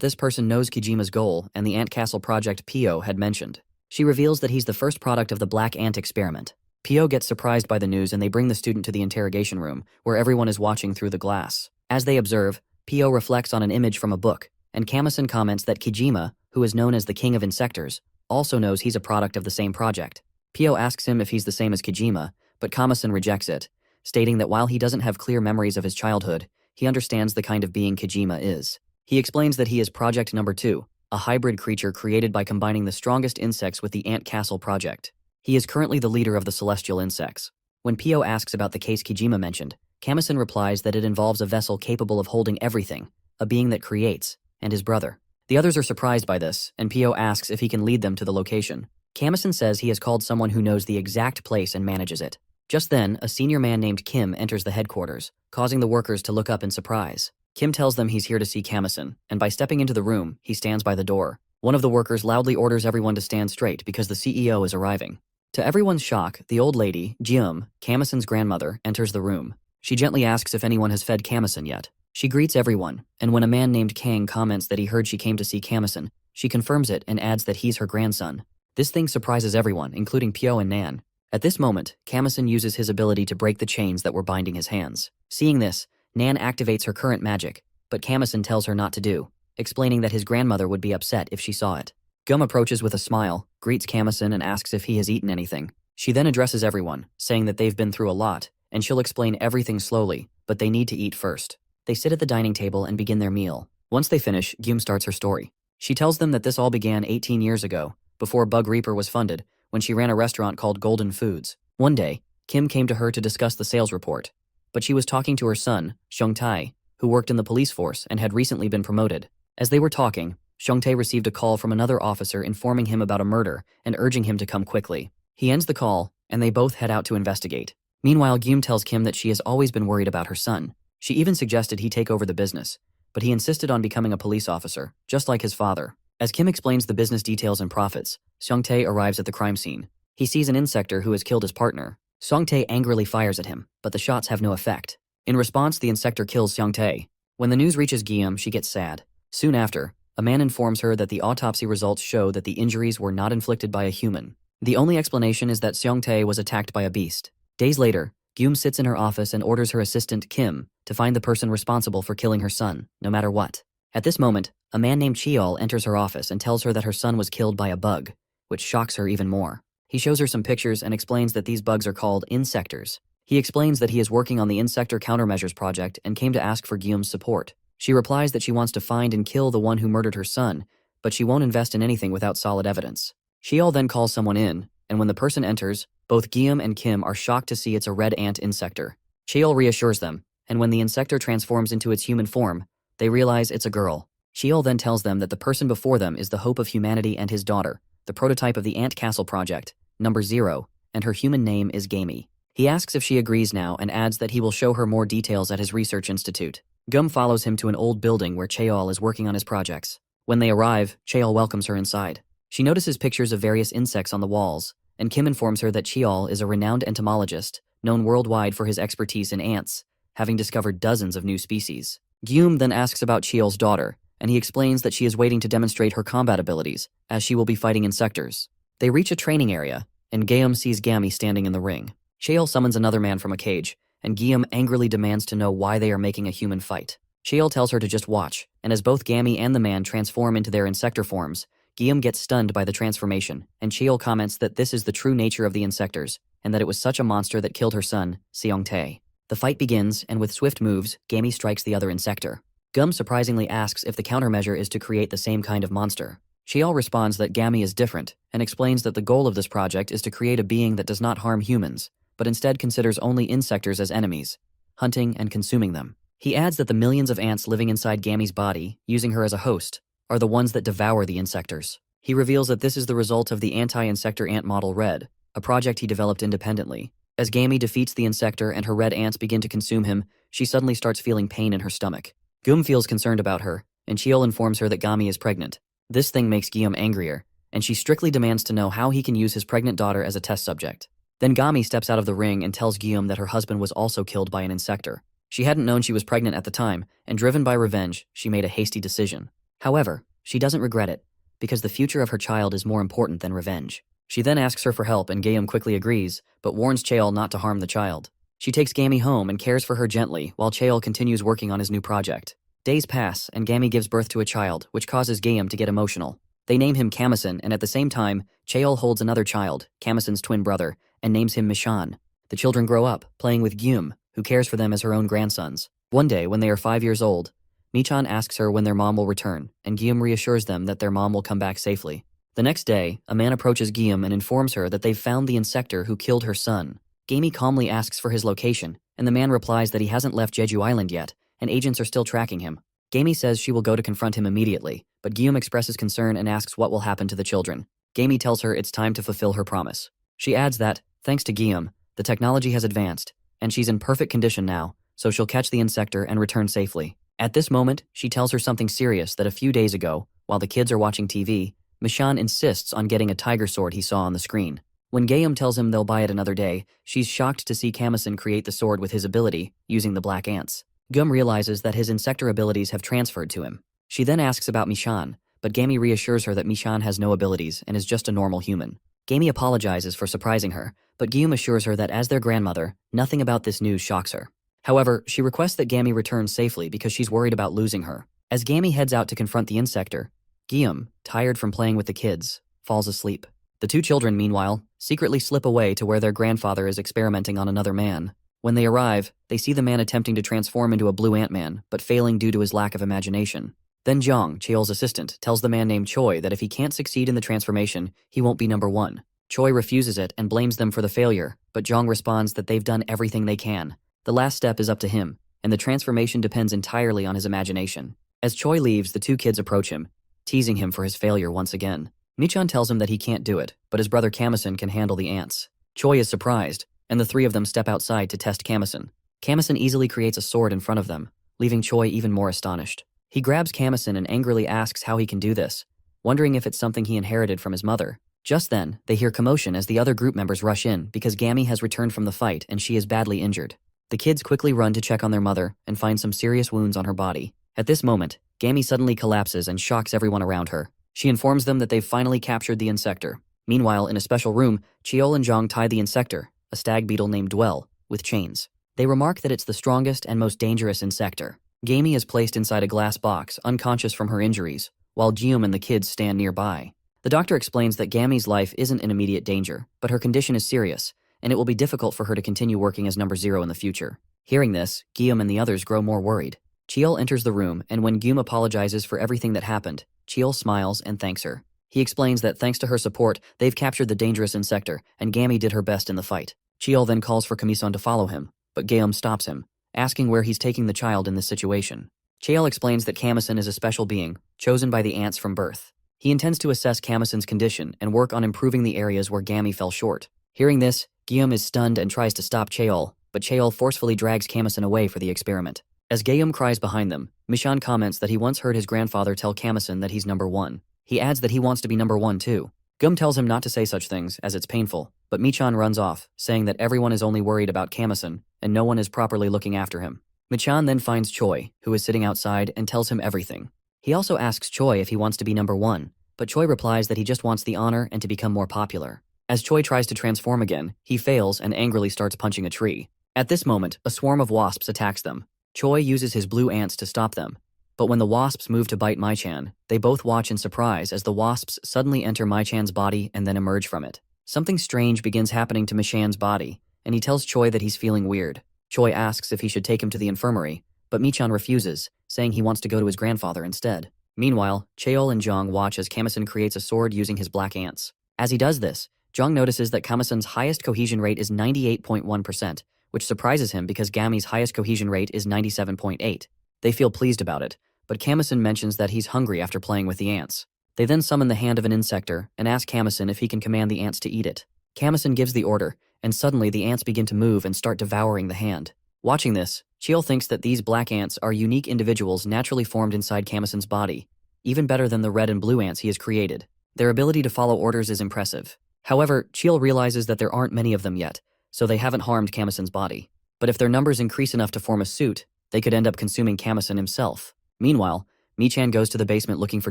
this person knows Kojima's goal and the ant castle project Pio had mentioned. She reveals that he's the first product of the black ant experiment. Pio gets surprised by the news and they bring the student to the interrogation room, where everyone is watching through the glass. As they observe, Pio reflects on an image from a book, and Kamison comments that Kojima, who is known as the king of insectors, also knows he's a product of the same project. Pio asks him if he's the same as Kojima, but Kamison rejects it, stating that while he doesn't have clear memories of his childhood, he understands the kind of being Kojima is. He explains that he is Project Number 2, a hybrid creature created by combining the strongest insects with the Ant Castle project. He is currently the leader of the celestial insects. When Pio asks about the case Kojima mentioned, Kamison replies that it involves a vessel capable of holding everything, a being that creates, and his brother. The others are surprised by this, and Pio asks if he can lead them to the location. Kamison says he has called someone who knows the exact place and manages it. Just then, a senior man named Kim enters the headquarters, causing the workers to look up in surprise. Kim tells them he's here to see Kamison, and by stepping into the room, he stands by the door. One of the workers loudly orders everyone to stand straight because the CEO is arriving. To everyone's shock, the old lady, Jium, Kamison's grandmother, enters the room. She gently asks if anyone has fed Kamison yet. She greets everyone, and when a man named Kang comments that he heard she came to see Kamison, she confirms it and adds that he's her grandson. This thing surprises everyone, including Pio and Nan. At this moment, Kamison uses his ability to break the chains that were binding his hands. Seeing this, Nan activates her current magic, but Kamison tells her not to do, explaining that his grandmother would be upset if she saw it. Gum approaches with a smile, greets Kamison and asks if he has eaten anything. She then addresses everyone, saying that they've been through a lot, and she'll explain everything slowly, but they need to eat first. They sit at the dining table and begin their meal. Once they finish, Gum starts her story. She tells them that this all began 18 years ago, before Bug Reaper was funded, when she ran a restaurant called Golden Foods. One day, Kim came to her to discuss the sales report, but she was talking to her son, Xiong Tai, who worked in the police force and had recently been promoted. As they were talking, Xiong Tai received a call from another officer informing him about a murder and urging him to come quickly. He ends the call, and they both head out to investigate. Meanwhile, Gum tells Kim that she has always been worried about her son. She even suggested he take over the business, but he insisted on becoming a police officer, just like his father. As Kim explains the business details and profits, Xiong Tai arrives at the crime scene. He sees an insector who has killed his partner. Xiong Tai angrily fires at him, but the shots have no effect. In response, the insector kills Xiong Tai. When the news reaches Guillaume, she gets sad. Soon after, a man informs her that the autopsy results show that the injuries were not inflicted by a human. The only explanation is that Xiong Tai was attacked by a beast. Days later, Guillaume sits in her office and orders her assistant, Kim, to find the person responsible for killing her son, no matter what. At this moment, a man named Cheol enters her office and tells her that her son was killed by a bug, which shocks her even more. He shows her some pictures and explains that these bugs are called insectors. He explains that he is working on the Insector Countermeasures project and came to ask for Guillaume's support. She replies that she wants to find and kill the one who murdered her son, but she won't invest in anything without solid evidence. Cheol then calls someone in, and when the person enters, both Guillaume and Kim are shocked to see it's a red ant insector. Cheol reassures them, and when the insector transforms into its human form, they realize it's a girl. Cheol then tells them that the person before them is the hope of humanity and his daughter, the prototype of the Ant Castle project, number 0, and her human name is Gamey. He asks if she agrees now and adds that he will show her more details at his research institute. Gum follows him to an old building where Cheol is working on his projects. When they arrive, Cheol welcomes her inside. She notices pictures of various insects on the walls, and Kim informs her that Cheol is a renowned entomologist, known worldwide for his expertise in ants, having discovered dozens of new species. Guillaume then asks about Cheol's daughter, and he explains that she is waiting to demonstrate her combat abilities, as she will be fighting insectors. They reach a training area, and Guillaume sees Gammy standing in the ring. Cheol summons another man from a cage, and Guillaume angrily demands to know why they are making a human fight. Cheol tells her to just watch, and as both Gammy and the man transform into their insector forms, Guillaume gets stunned by the transformation, and Cheol comments that this is the true nature of the insectors, and that it was such a monster that killed her son, Seong Tae. The fight begins, and with swift moves, Gammy strikes the other insector. Gum surprisingly asks if the countermeasure is to create the same kind of monster. Cheol responds that Gammy is different, and explains that the goal of this project is to create a being that does not harm humans, but instead considers only insectors as enemies, hunting and consuming them. He adds that the millions of ants living inside Gammy's body, using her as a host, are the ones that devour the insectors. He reveals that this is the result of the anti-insector ant model Red, a project he developed independently. As Gammy defeats the insector and her red ants begin to consume him, she suddenly starts feeling pain in her stomach. Gum feels concerned about her, and Cheol informs her that Gami is pregnant. This thing makes Guillaume angrier, and she strictly demands to know how he can use his pregnant daughter as a test subject. Then Gami steps out of the ring and tells Guillaume that her husband was also killed by an insector. She hadn't known she was pregnant at the time, and driven by revenge, she made a hasty decision. However, she doesn't regret it, because the future of her child is more important than revenge. She then asks her for help and Guillaume quickly agrees, but warns Cheol not to harm the child. She takes Gami home and cares for her gently while Cheol continues working on his new project. Days pass and Gami gives birth to a child, which causes Guillaume to get emotional. They name him Kamison, and at the same time, Cheol holds another child, Kamison's twin brother, and names him Mishan. The children grow up, playing with Guillaume, who cares for them as her own grandsons. One day, when they are 5 years old, Michan asks her when their mom will return, and Guillaume reassures them that their mom will come back safely. The next day, a man approaches Guillaume and informs her that they've found the insector who killed her son. Gami calmly asks for his location, and the man replies that he hasn't left Jeju Island yet, and agents are still tracking him. Gami says she will go to confront him immediately, but Guillaume expresses concern and asks what will happen to the children. Gami tells her it's time to fulfill her promise. She adds that, thanks to Guillaume, the technology has advanced, and she's in perfect condition now, so she'll catch the insector and return safely. At this moment, she tells her something serious that a few days ago, while the kids are watching TV, Mishan insists on getting a tiger sword he saw on the screen. When Guillaume tells him they'll buy it another day, she's shocked to see Kamison create the sword with his ability, using the black ants. Gum realizes that his insector abilities have transferred to him. She then asks about Mishan, but Gami reassures her that Mishan has no abilities and is just a normal human. Gami apologizes for surprising her, but Guillaume assures her that as their grandmother, nothing about this news shocks her. However, she requests that Gami return safely because she's worried about losing her. As Gami heads out to confront the insector, Guillaume, tired from playing with the kids, falls asleep. The two children, meanwhile, secretly slip away to where their grandfather is experimenting on another man. When they arrive, they see the man attempting to transform into a blue ant-man, but failing due to his lack of imagination. Then Jong, Cheol's assistant, tells the man named Choi that if he can't succeed in the transformation, he won't be number one. Choi refuses it and blames them for the failure, but Jong responds that they've done everything they can. The last step is up to him, and the transformation depends entirely on his imagination. As Choi leaves, the two kids approach him, teasing him for his failure once again. Michan tells him that he can't do it, but his brother Kamison can handle the ants. Choi is surprised, and the three of them step outside to test Kamison. Kamison easily creates a sword in front of them, leaving Choi even more astonished. He grabs Kamison and angrily asks how he can do this, wondering if it's something he inherited from his mother. Just then, they hear commotion as the other group members rush in because Gami has returned from the fight and she is badly injured. The kids quickly run to check on their mother and find some serious wounds on her body. At this moment, Gami suddenly collapses and shocks everyone around her. She informs them that they've finally captured the insector. Meanwhile, in a special room, Cheol and Jong tie the insector, a stag beetle named Dwell, with chains. They remark that it's the strongest and most dangerous insector. Gami is placed inside a glass box, unconscious from her injuries, while Guillaume and the kids stand nearby. The doctor explains that Gami's life isn't in immediate danger, but her condition is serious, and it will be difficult for her to continue working as number 0 in the future. Hearing this, Guillaume and the others grow more worried. Cheol enters the room, and when Guillaume apologizes for everything that happened, Cheol smiles and thanks her. He explains that thanks to her support, they've captured the dangerous insector, and Gami did her best in the fight. Cheol then calls for Kamison to follow him, but Guillaume stops him, asking where he's taking the child in this situation. Cheol explains that Kamison is a special being, chosen by the ants from birth. He intends to assess Kamison's condition and work on improving the areas where Gami fell short. Hearing this, Guillaume is stunned and tries to stop Cheol, but Cheol forcefully drags Kamison away for the experiment. As Guillaume cries behind them, Mishan comments that he once heard his grandfather tell Kamison that he's number 1. He adds that he wants to be number 1 too. Gum tells him not to say such things, as it's painful, but Michan runs off, saying that everyone is only worried about Kamison, and no one is properly looking after him. Michan then finds Choi, who is sitting outside, and tells him everything. He also asks Choi if he wants to be number 1, but Choi replies that he just wants the honor and to become more popular. As Choi tries to transform again, he fails and angrily starts punching a tree. At this moment, a swarm of wasps attacks them. Choi uses his blue ants to stop them, but when the wasps move to bite Mai-chan, they both watch in surprise as the wasps suddenly enter Mai-chan's body and then emerge from it. Something strange begins happening to Mai-chan's body, and he tells Choi that he's feeling weird. Choi asks if he should take him to the infirmary, but Michan refuses, saying he wants to go to his grandfather instead. Meanwhile, Cheol and Jong watch as Kamison creates a sword using his black ants. As he does this, Jong notices that Kamison's highest cohesion rate is 98.1%, which surprises him because Gami's highest cohesion rate is 97.8. They feel pleased about it, but Kamison mentions that he's hungry after playing with the ants. They then summon the hand of an insector and ask Kamison if he can command the ants to eat it. Kamison gives the order, and suddenly the ants begin to move and start devouring the hand. Watching this, Cheol thinks that these black ants are unique individuals naturally formed inside Kamison's body, even better than the red and blue ants he has created. Their ability to follow orders is impressive. However, Cheol realizes that there aren't many of them yet, so they haven't harmed Kamison's body. But if their numbers increase enough to form a suit, they could end up consuming Kamison himself. Meanwhile, Michan goes to the basement looking for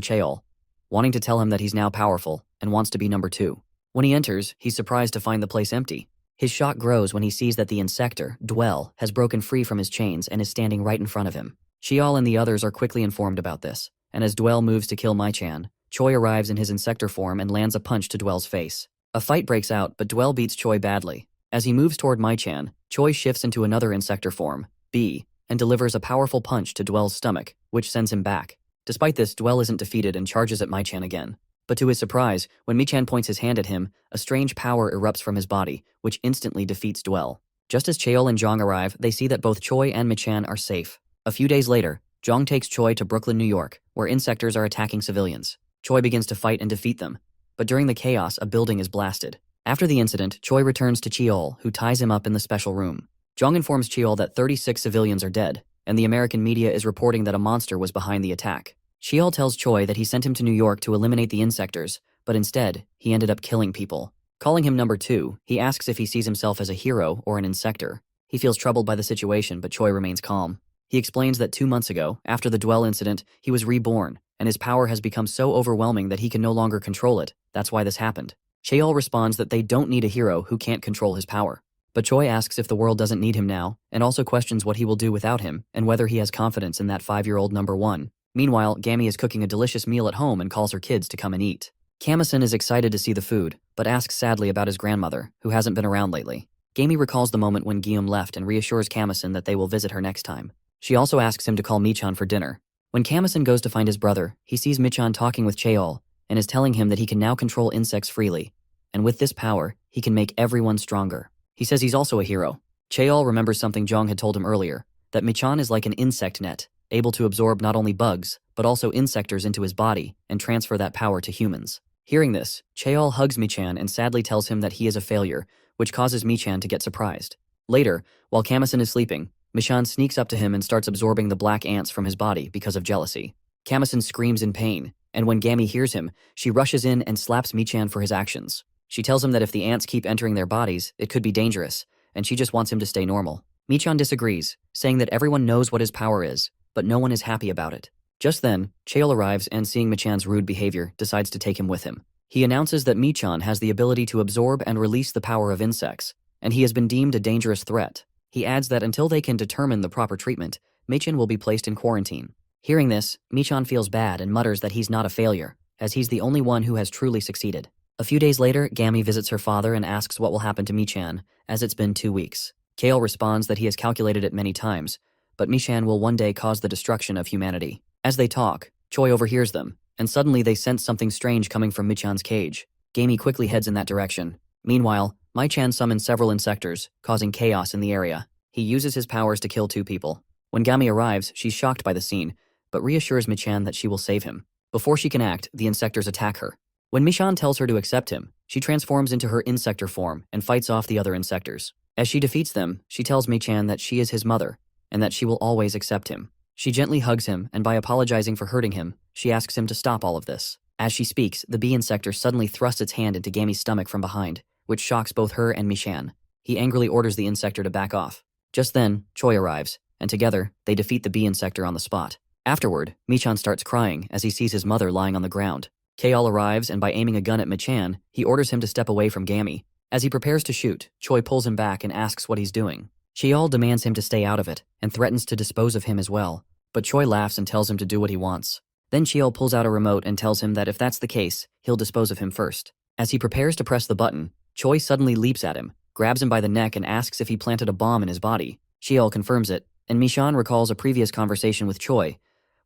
Cheol, wanting to tell him that he's now powerful and wants to be number 2. When he enters, he's surprised to find the place empty. His shock grows when he sees that the insector, Dwell, has broken free from his chains and is standing right in front of him. Cheol and the others are quickly informed about this, and as Dwell moves to kill Michan, Choi arrives in his insector form and lands a punch to Dwell's face. A fight breaks out, but Dwell beats Choi badly. As he moves toward Michan, Choi shifts into another insector form, B, and delivers a powerful punch to Dwell's stomach, which sends him back. Despite this, Dwell isn't defeated and charges at Michan again. But to his surprise, when Michan points his hand at him, a strange power erupts from his body, which instantly defeats Dwell. Just as Cheol and Jong arrive, they see that both Choi and Michan are safe. A few days later, Jong takes Choi to Brooklyn, New York, where insectors are attacking civilians. Choi begins to fight and defeat them, but during the chaos, a building is blasted. After the incident, Choi returns to Cheol, who ties him up in the special room. Jong informs Cheol that 36 civilians are dead, and the American media is reporting that a monster was behind the attack. Cheol tells Choi that he sent him to New York to eliminate the insectors, but instead, he ended up killing people. Calling him number 2, he asks if he sees himself as a hero or an insector. He feels troubled by the situation, but Choi remains calm. He explains that 2 months ago, after the Dwell incident, he was reborn, and his power has become so overwhelming that he can no longer control it. That's why this happened. Cheol responds that they don't need a hero who can't control his power. But Choi asks if the world doesn't need him now, and also questions what he will do without him, and whether he has confidence in that 5-year-old number 1. Meanwhile, Gammy is cooking a delicious meal at home and calls her kids to come and eat. Kamison is excited to see the food, but asks sadly about his grandmother, who hasn't been around lately. Gammy recalls the moment when Guillaume left and reassures Kamison that they will visit her next time. She also asks him to call Michan for dinner. When Kamison goes to find his brother, he sees Michan talking with Cheol, and is telling him that he can now control insects freely. And with this power, he can make everyone stronger. He says he's also a hero. Cheol remembers something Jong had told him earlier, that Michan is like an insect net, able to absorb not only bugs, but also insectors into his body and transfer that power to humans. Hearing this, Cheol hugs Michan and sadly tells him that he is a failure, which causes Michan to get surprised. Later, while Kamison is sleeping, Michan sneaks up to him and starts absorbing the black ants from his body because of jealousy. Kamison screams in pain, and when Gammy hears him, she rushes in and slaps Michan for his actions. She tells him that if the ants keep entering their bodies, it could be dangerous, and she just wants him to stay normal. Michan disagrees, saying that everyone knows what his power is, but no one is happy about it. Just then, Cheol arrives and seeing Michan's rude behavior, decides to take him with him. He announces that Michan has the ability to absorb and release the power of insects, and he has been deemed a dangerous threat. He adds that until they can determine the proper treatment, Michan will be placed in quarantine. Hearing this, Michan feels bad and mutters that he's not a failure, as he's the only one who has truly succeeded. A few days later, Gammy visits her father and asks what will happen to Michan, as it's been 2 weeks. Kale responds that he has calculated it many times, but Michan will one day cause the destruction of humanity. As they talk, Choi overhears them, and suddenly they sense something strange coming from Michan's cage. Gammy quickly heads in that direction. Meanwhile, Michan summons several insectors, causing chaos in the area. He uses his powers to kill 2 people. When Gammy arrives, she's shocked by the scene, but reassures Michan that she will save him. Before she can act, the insectors attack her. When Michan tells her to accept him, she transforms into her insector form and fights off the other insectors. As she defeats them, she tells Michan that she is his mother, and that she will always accept him. She gently hugs him, and by apologizing for hurting him, she asks him to stop all of this. As she speaks, the bee insector suddenly thrusts its hand into Gammy's stomach from behind, which shocks both her and Michan. He angrily orders the insector to back off. Just then, Choi arrives, and together, they defeat the bee insector on the spot. Afterward, Michan starts crying as he sees his mother lying on the ground. Kaol arrives, and by aiming a gun at Michan, he orders him to step away from Gammy. As he prepares to shoot, Choi pulls him back and asks what he's doing. Cheol demands him to stay out of it, and threatens to dispose of him as well. But Choi laughs and tells him to do what he wants. Then Cheol pulls out a remote and tells him that if that's the case, he'll dispose of him first. As he prepares to press the button, Choi suddenly leaps at him, grabs him by the neck and asks if he planted a bomb in his body. Cheol confirms it, and Michan recalls a previous conversation with Choi,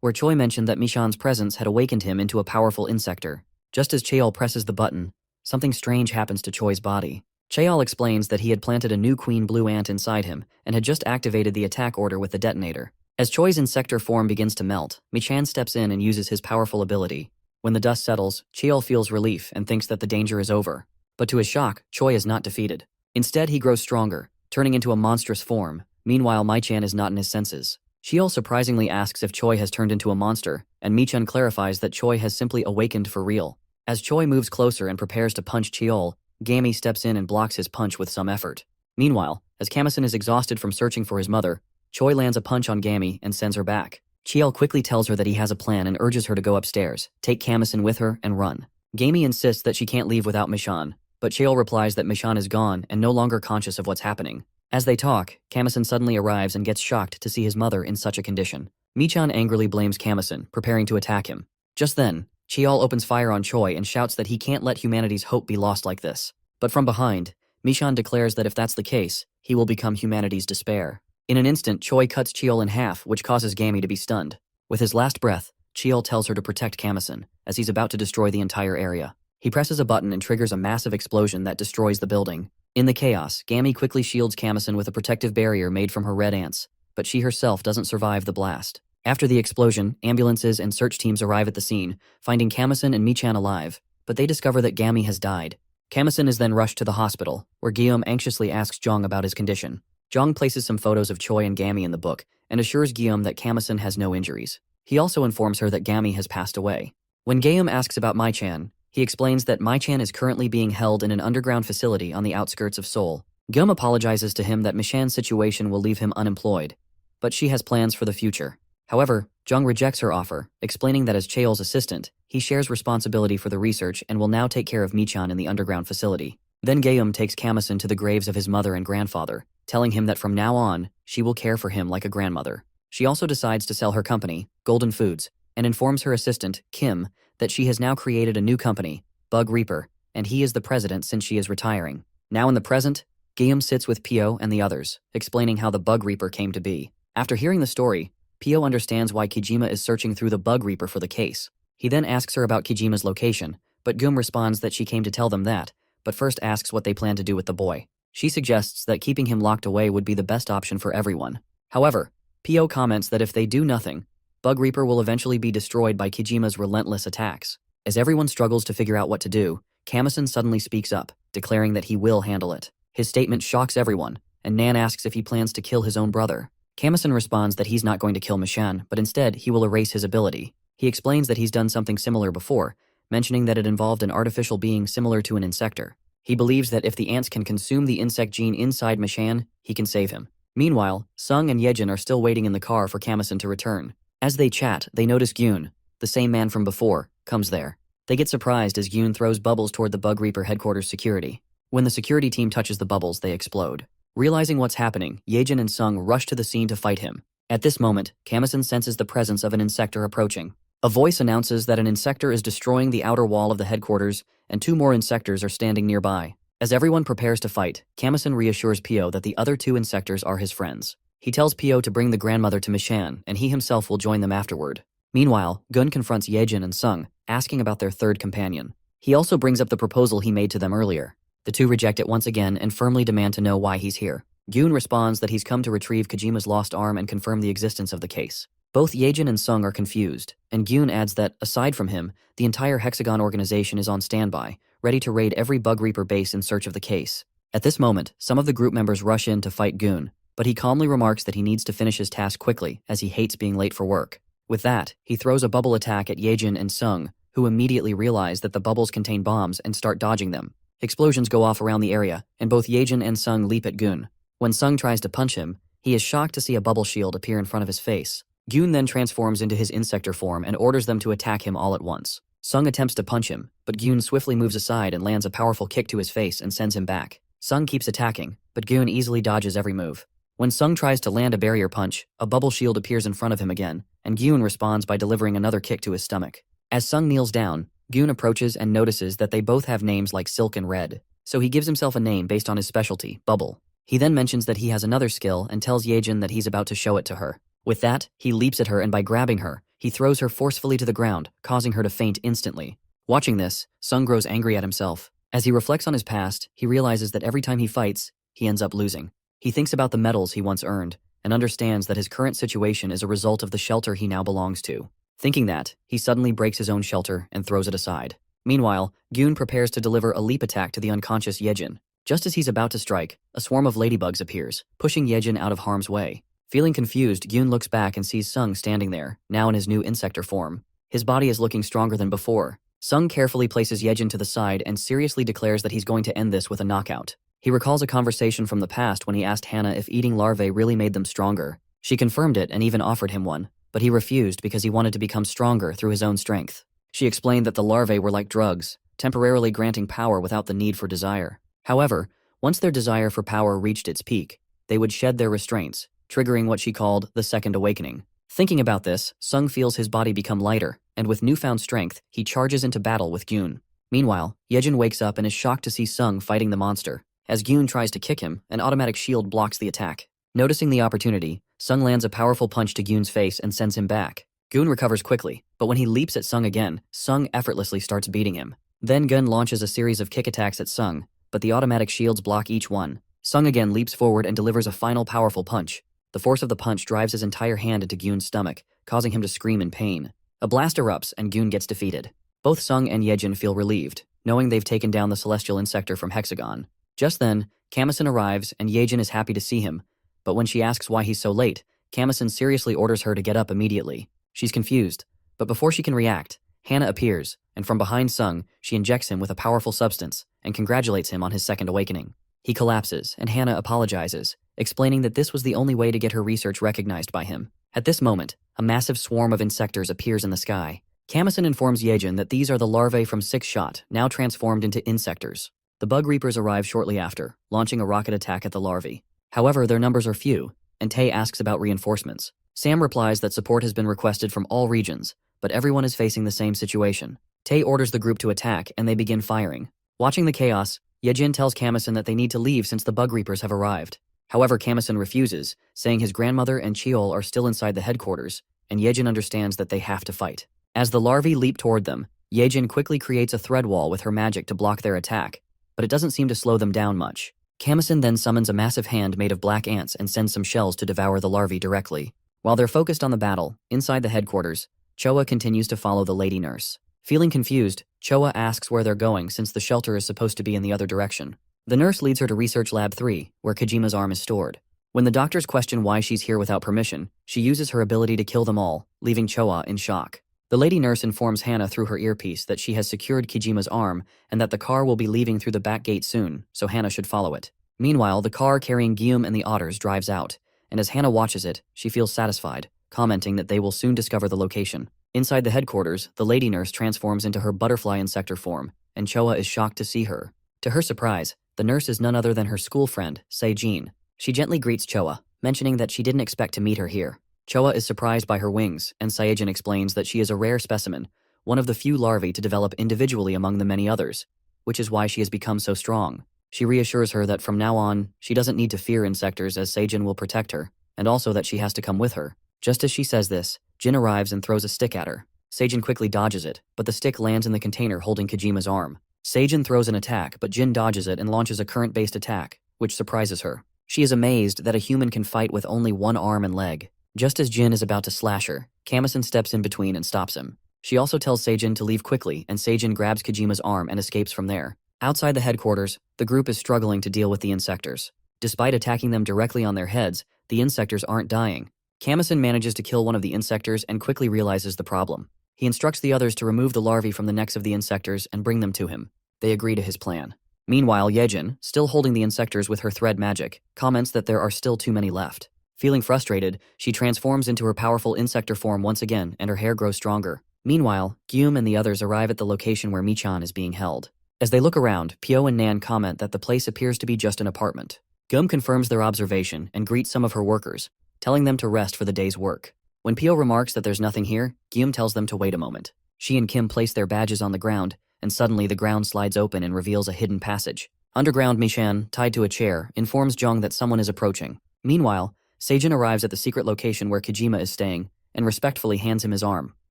where Choi mentioned that Michan's presence had awakened him into a powerful insector. Just as Cheol presses the button, something strange happens to Choi's body. Cheol explains that he had planted a new queen blue ant inside him and had just activated the attack order with the detonator. As Choi's insector form begins to melt, Michan steps in and uses his powerful ability. When the dust settles, Cheol feels relief and thinks that the danger is over. But to his shock, Choi is not defeated. Instead, he grows stronger, turning into a monstrous form. Meanwhile, Michan is not in his senses. Cheol surprisingly asks if Choi has turned into a monster, and Michan clarifies that Choi has simply awakened for real. As Choi moves closer and prepares to punch Cheol, Gammy steps in and blocks his punch with some effort. Meanwhile, as Kamison is exhausted from searching for his mother, Choi lands a punch on Gammy and sends her back. Cheol quickly tells her that he has a plan and urges her to go upstairs, take Kamison with her, and run. Gammy insists that she can't leave without Michan, but Cheol replies that Michan is gone and no longer conscious of what's happening. As they talk, Kamison suddenly arrives and gets shocked to see his mother in such a condition. Michan angrily blames Kamison, preparing to attack him. Just then, Cheol opens fire on Choi and shouts that he can't let humanity's hope be lost like this. But from behind, Michan declares that if that's the case, he will become humanity's despair. In an instant, Choi cuts Cheol in half, which causes Gammy to be stunned. With his last breath, Cheol tells her to protect Kamison, as he's about to destroy the entire area. He presses a button and triggers a massive explosion that destroys the building. In the chaos, Gammy quickly shields Kamison with a protective barrier made from her red ants, but she herself doesn't survive the blast. After the explosion, ambulances and search teams arrive at the scene, finding Kamison and Michan alive, but they discover that Gammy has died. Kamison is then rushed to the hospital, where Guillaume anxiously asks Jong about his condition. Jong places some photos of Choi and Gammy in the book and assures Guillaume that Kamison has no injuries. He also informs her that Gammy has passed away. When Guillaume asks about Michan, he explains that Michan is currently being held in an underground facility on the outskirts of Seoul. Guillaume apologizes to him that Michan's situation will leave him unemployed, but she has plans for the future. However, Jong rejects her offer, explaining that as Cheol's assistant, he shares responsibility for the research and will now take care of Michan in the underground facility. Then Guillaume takes Kamison to the graves of his mother and grandfather, telling him that from now on, she will care for him like a grandmother. She also decides to sell her company, Golden Foods, and informs her assistant, Kim, that she has now created a new company, Bug Reaper, and he is the president since she is retiring. Now in the present, Guillaume sits with Pio and the others, explaining how the Bug Reaper came to be. After hearing the story, Pio understands why Kijima is searching through the Bug Reaper for the case. He then asks her about Kijima's location, but Guillaume responds that she came to tell them that, but first asks what they plan to do with the boy. She suggests that keeping him locked away would be the best option for everyone. However, Pio comments that if they do nothing, Bug Reaper will eventually be destroyed by Kijima's relentless attacks. As everyone struggles to figure out what to do, Kamison suddenly speaks up, declaring that he will handle it. His statement shocks everyone, and Nan asks if he plans to kill his own brother. Kamison responds that he's not going to kill Michan, but instead he will erase his ability. He explains that he's done something similar before, mentioning that it involved an artificial being similar to an insector. He believes that if the ants can consume the insect gene inside Michan, he can save him. Meanwhile, Sung and Yejin are still waiting in the car for Kamison to return. As they chat, they notice Gyun, the same man from before, comes there. They get surprised as Gyun throws bubbles toward the Bug Reaper headquarters security. When the security team touches the bubbles, they explode. Realizing what's happening, Yejin and Sung rush to the scene to fight him. At this moment, Kamison senses the presence of an insector approaching. A voice announces that an insector is destroying the outer wall of the headquarters, and 2 more insectors are standing nearby. As everyone prepares to fight, Kamison reassures Pio that the other 2 insectors are his friends. He tells Pio to bring the grandmother to Michan, and he himself will join them afterward. Meanwhile, Gun confronts Yejin and Sung, asking about their third companion. He also brings up the proposal he made to them earlier. The 2 reject it once again and firmly demand to know why he's here. Gyun responds that he's come to retrieve Kojima's lost arm and confirm the existence of the case. Both Yejin and Sung are confused, and Gyun adds that, aside from him, the entire Hexagon organization is on standby, ready to raid every Bug Reaper base in search of the case. At this moment, some of the group members rush in to fight Gyun, but he calmly remarks that he needs to finish his task quickly, as he hates being late for work. With that, he throws a bubble attack at Yejin and Sung, who immediately realize that the bubbles contain bombs and start dodging them. Explosions go off around the area, and both Yejin and Sung leap at Gyun. When Sung tries to punch him, he is shocked to see a bubble shield appear in front of his face. Gyun then transforms into his insector form and orders them to attack him all at once. Sung attempts to punch him, but Gyun swiftly moves aside and lands a powerful kick to his face and sends him back. Sung keeps attacking, but Gyun easily dodges every move. When Sung tries to land a barrier punch, a bubble shield appears in front of him again, and Gyun responds by delivering another kick to his stomach. As Sung kneels down, Gyun approaches and notices that they both have names like Silk and Red, so he gives himself a name based on his specialty, Bubble. He then mentions that he has another skill and tells Yejin that he's about to show it to her. With that, he leaps at her and by grabbing her, he throws her forcefully to the ground, causing her to faint instantly. Watching this, Sung grows angry at himself. As he reflects on his past, he realizes that every time he fights, he ends up losing. He thinks about the medals he once earned, and understands that his current situation is a result of the shelter he now belongs to. Thinking that, he suddenly breaks his own shelter and throws it aside. Meanwhile, Gyun prepares to deliver a leap attack to the unconscious Yejin. Just as he's about to strike, a swarm of ladybugs appears, pushing Yejin out of harm's way. Feeling confused, Gyun looks back and sees Sung standing there, now in his new insector form. His body is looking stronger than before. Sung carefully places Yejin to the side and seriously declares that he's going to end this with a knockout. He recalls a conversation from the past when he asked Hannah if eating larvae really made them stronger. She confirmed it and even offered him one, but he refused because he wanted to become stronger through his own strength. She explained that the larvae were like drugs, temporarily granting power without the need for desire. However, once their desire for power reached its peak, they would shed their restraints, triggering what she called the second awakening. Thinking about this, Sung feels his body become lighter, and with newfound strength, he charges into battle with Gyun. Meanwhile, Yejin wakes up and is shocked to see Sung fighting the monster. As Gyun tries to kick him, an automatic shield blocks the attack. Noticing the opportunity, Sung lands a powerful punch to Gyun's face and sends him back. Gyun recovers quickly, but when he leaps at Sung again, Sung effortlessly starts beating him. Then Gyun launches a series of kick attacks at Sung, but the automatic shields block each one. Sung again leaps forward and delivers a final powerful punch. The force of the punch drives his entire hand into Gyun's stomach, causing him to scream in pain. A blast erupts and Gyun gets defeated. Both Sung and Yejin feel relieved, knowing they've taken down the celestial insector from Hexagon. Just then, Kamison arrives and Yejin is happy to see him, but when she asks why he's so late, Kamison seriously orders her to get up immediately. She's confused, but before she can react, Hannah appears, and from behind Sung, she injects him with a powerful substance and congratulates him on his second awakening. He collapses, and Hannah apologizes, explaining that this was the only way to get her research recognized by him. At this moment, a massive swarm of insectors appears in the sky. Kamison informs Yejin that these are the larvae from Six Shot, now transformed into insectors. The bug reapers arrive shortly after, launching a rocket attack at the larvae. However, their numbers are few, and Tae asks about reinforcements. Sam replies that support has been requested from all regions, but everyone is facing the same situation. Tae orders the group to attack, and they begin firing. Watching the chaos, Yejin tells Kamison that they need to leave since the bug reapers have arrived. However, Kamison refuses, saying his grandmother and Cheol are still inside the headquarters, and Yejin understands that they have to fight. As the larvae leap toward them, Yejin quickly creates a thread wall with her magic to block their attack, but it doesn't seem to slow them down much. Kamison then summons a massive hand made of black ants and sends some shells to devour the larvae directly. While they're focused on the battle, inside the headquarters, Choa continues to follow the lady nurse. Feeling confused, Choa asks where they're going since the shelter is supposed to be in the other direction. The nurse leads her to Research Lab 3, where Kojima's arm is stored. When the doctors question why she's here without permission, she uses her ability to kill them all, leaving Choa in shock. The lady nurse informs Hannah through her earpiece that she has secured Kojima's arm and that the car will be leaving through the back gate soon, so Hannah should follow it. Meanwhile, the car carrying Guillaume and the otters drives out, and as Hannah watches it, she feels satisfied, commenting that they will soon discover the location. Inside the headquarters, the lady nurse transforms into her butterfly insector form, and Choa is shocked to see her. To her surprise, the nurse is none other than her school friend, Se-jin. She gently greets Choa, mentioning that she didn't expect to meet her here. Choa is surprised by her wings, and Se-jin explains that she is a rare specimen, one of the few larvae to develop individually among the many others, which is why she has become so strong. She reassures her that from now on, she doesn't need to fear insectors as Se-jin will protect her, and also that she has to come with her. Just as she says this, Jin arrives and throws a stick at her. Se-jin quickly dodges it, but the stick lands in the container holding Kojima's arm. Se-jin throws an attack, but Jin dodges it and launches a current-based attack, which surprises her. She is amazed that a human can fight with only one arm and leg. Just as Jin is about to slash her, Kamison steps in between and stops him. She also tells Se-jin to leave quickly, and Se-jin grabs Kojima's arm and escapes from there. Outside the headquarters, the group is struggling to deal with the insectors. Despite attacking them directly on their heads, the insectors aren't dying. Kamison manages to kill one of the insectors and quickly realizes the problem. He instructs the others to remove the larvae from the necks of the insectors and bring them to him. They agree to his plan. Meanwhile, Yejin, still holding the insectors with her thread magic, comments that there are still too many left. Feeling frustrated, she transforms into her powerful insector form once again and her hair grows stronger. Meanwhile, Guillaume and the others arrive at the location where Michan is being held. As they look around, Pyo and Nan comment that the place appears to be just an apartment. Gum confirms their observation and greets some of her workers, telling them to rest for the day's work. When Pyo remarks that there's nothing here, Guillaume tells them to wait a moment. She and Kim place their badges on the ground, and suddenly the ground slides open and reveals a hidden passage. Underground, Michan, tied to a chair, informs Jung that someone is approaching. Meanwhile, Se-jin arrives at the secret location where Kojima is staying, and respectfully hands him his arm.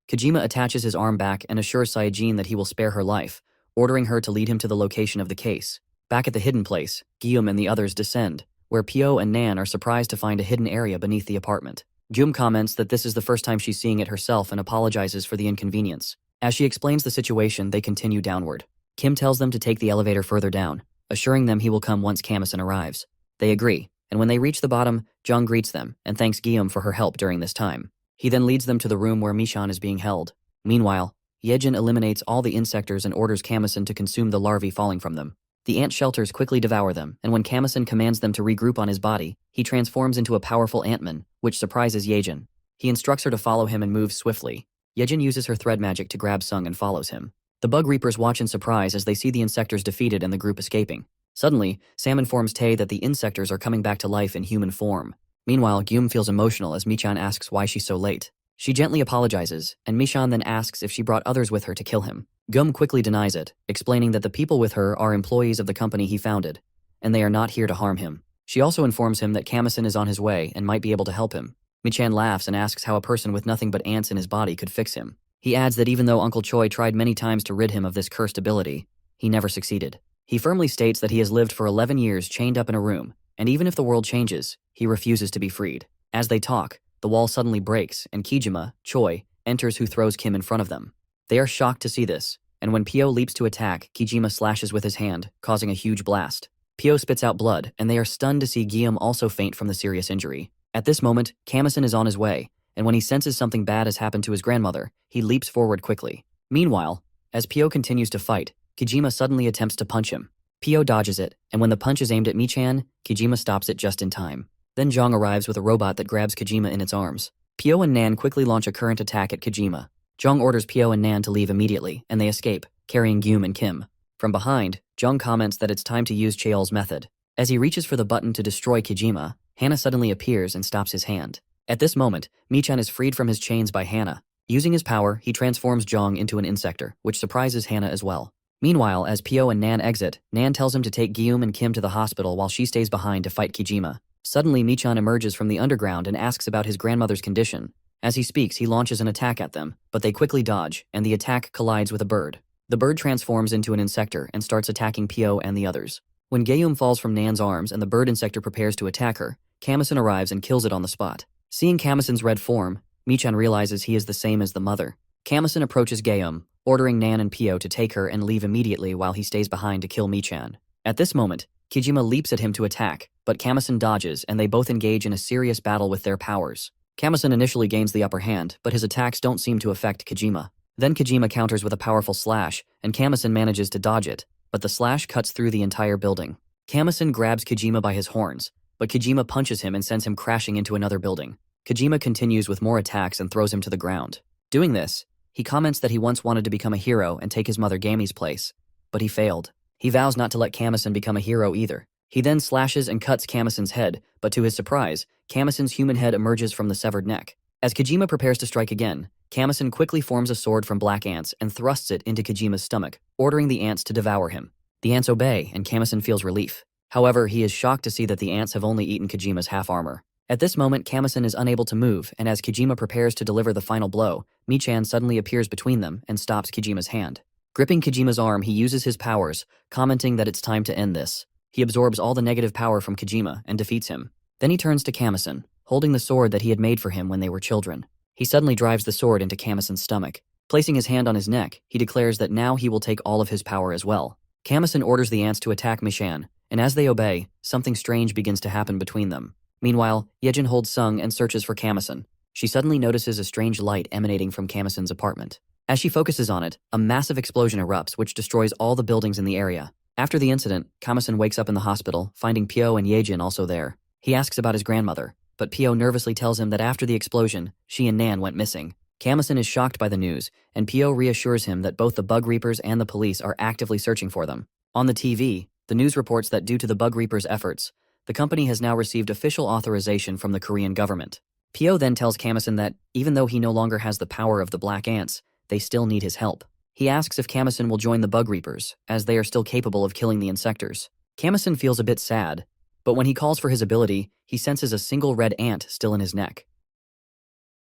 Kojima attaches his arm back and assures Se-jin that he will spare her life, ordering her to lead him to the location of the case. Back at the hidden place, Guillaume and the others descend, where Pio and Nan are surprised to find a hidden area beneath the apartment. Gyum comments that this is the first time she's seeing it herself and apologizes for the inconvenience. As she explains the situation, they continue downward. Kim tells them to take the elevator further down, assuring them he will come once Kamison arrives. They agree, and when they reach the bottom, Jung greets them and thanks Guillaume for her help during this time. He then leads them to the room where Michan is being held. Meanwhile, Yejin eliminates all the insectors and orders Kamison to consume the larvae falling from them. The ant shelters quickly devour them, and when Kamison commands them to regroup on his body, he transforms into a powerful antman, which surprises Yejin. He instructs her to follow him and moves swiftly. Yejin uses her thread magic to grab Sung and follows him. The bug reapers watch in surprise as they see the insectors defeated and the group escaping. Suddenly, Sam informs Tae that the insectors are coming back to life in human form. Meanwhile, Gyum feels emotional as Michan asks why she's so late. She gently apologizes, and Michan then asks if she brought others with her to kill him. Gum quickly denies it, explaining that the people with her are employees of the company he founded, and they are not here to harm him. She also informs him that Kamison is on his way and might be able to help him. Michan laughs and asks how a person with nothing but ants in his body could fix him. He adds that even though Uncle Choi tried many times to rid him of this cursed ability, he never succeeded. He firmly states that he has lived for 11 years chained up in a room, and even if the world changes, he refuses to be freed. As they talk, the wall suddenly breaks, and Kijima, Choi, enters who throws Kim in front of them. They are shocked to see this, and when Pio leaps to attack, Kijima slashes with his hand, causing a huge blast. Pio spits out blood, and they are stunned to see Guillaume also faint from the serious injury. At this moment, Kamison is on his way, and when he senses something bad has happened to his grandmother, he leaps forward quickly. Meanwhile, as Pio continues to fight, Kijima suddenly attempts to punch him. Pio dodges it, and when the punch is aimed at Michan, Kijima stops it just in time. Then Jong arrives with a robot that grabs Kijima in its arms. Pio and Nan quickly launch a current attack at Kijima. Jong orders Pio and Nan to leave immediately, and they escape, carrying Gyum and Kim. From behind, Jong comments that it's time to use Cheol's method. As he reaches for the button to destroy Kijima, Hana suddenly appears and stops his hand. At this moment, Michan is freed from his chains by Hana. Using his power, he transforms Jong into an insector, which surprises Hana as well. Meanwhile, as Pio and Nan exit, Nan tells him to take Guillaume and Kim to the hospital while she stays behind to fight Kijima. Suddenly, Michan emerges from the underground and asks about his grandmother's condition. As he speaks, he launches an attack at them, but they quickly dodge, and the attack collides with a bird. The bird transforms into an insector and starts attacking Pio and the others. When Guillaume falls from Nan's arms and the bird insector prepares to attack her, Kamison arrives and kills it on the spot. Seeing Kamison's red form, Michan realizes he is the same as the mother. Kamison approaches Guillaume, ordering Nan and Pio to take her and leave immediately while he stays behind to kill Michan. At this moment, Kijima leaps at him to attack, but Kamison dodges and they both engage in a serious battle with their powers. Kamison initially gains the upper hand, but his attacks don't seem to affect Kijima. Then Kijima counters with a powerful slash, and Kamison manages to dodge it, but the slash cuts through the entire building. Kamison grabs Kijima by his horns, but Kijima punches him and sends him crashing into another building. Kijima continues with more attacks and throws him to the ground. Doing this, he comments that he once wanted to become a hero and take his mother Gami's place, but he failed. He vows not to let Kamison become a hero either. He then slashes and cuts Kamison's head, but to his surprise, Kamison's human head emerges from the severed neck. As Kijima prepares to strike again, Kamison quickly forms a sword from black ants and thrusts it into Kijima's stomach, ordering the ants to devour him. The ants obey, and Kamison feels relief. However, he is shocked to see that the ants have only eaten Kijima's half armor. At this moment, Kamison is unable to move, and as Kijima prepares to deliver the final blow, Michan suddenly appears between them and stops Kijima's hand. Gripping Kijima's arm, he uses his powers, commenting that it's time to end this. He absorbs all the negative power from Kijima and defeats him. Then he turns to Kamison, holding the sword that he had made for him when they were children. He suddenly drives the sword into Kamison's stomach. Placing his hand on his neck, he declares that now he will take all of his power as well. Kamison orders the ants to attack Michan, and as they obey, something strange begins to happen between them. Meanwhile, Yejin holds Sung and searches for Kamison. She suddenly notices a strange light emanating from Kamison's apartment. As she focuses on it, a massive explosion erupts which destroys all the buildings in the area. After the incident, Kamison wakes up in the hospital, finding Pio and Yejin also there. He asks about his grandmother, but Pio nervously tells him that after the explosion, she and Nan went missing. Kamison is shocked by the news, and Pio reassures him that both the Bug Reapers and the police are actively searching for them. On the TV, the news reports that due to the Bug Reapers' efforts, the company has now received official authorization from the Korean government. Pio then tells Kamison that, even though he no longer has the power of the Black Ants, they still need his help. He asks if Kamison will join the Bug Reapers, as they are still capable of killing the insectors. Kamison feels a bit sad, but when he calls for his ability, he senses a single red ant still in his neck.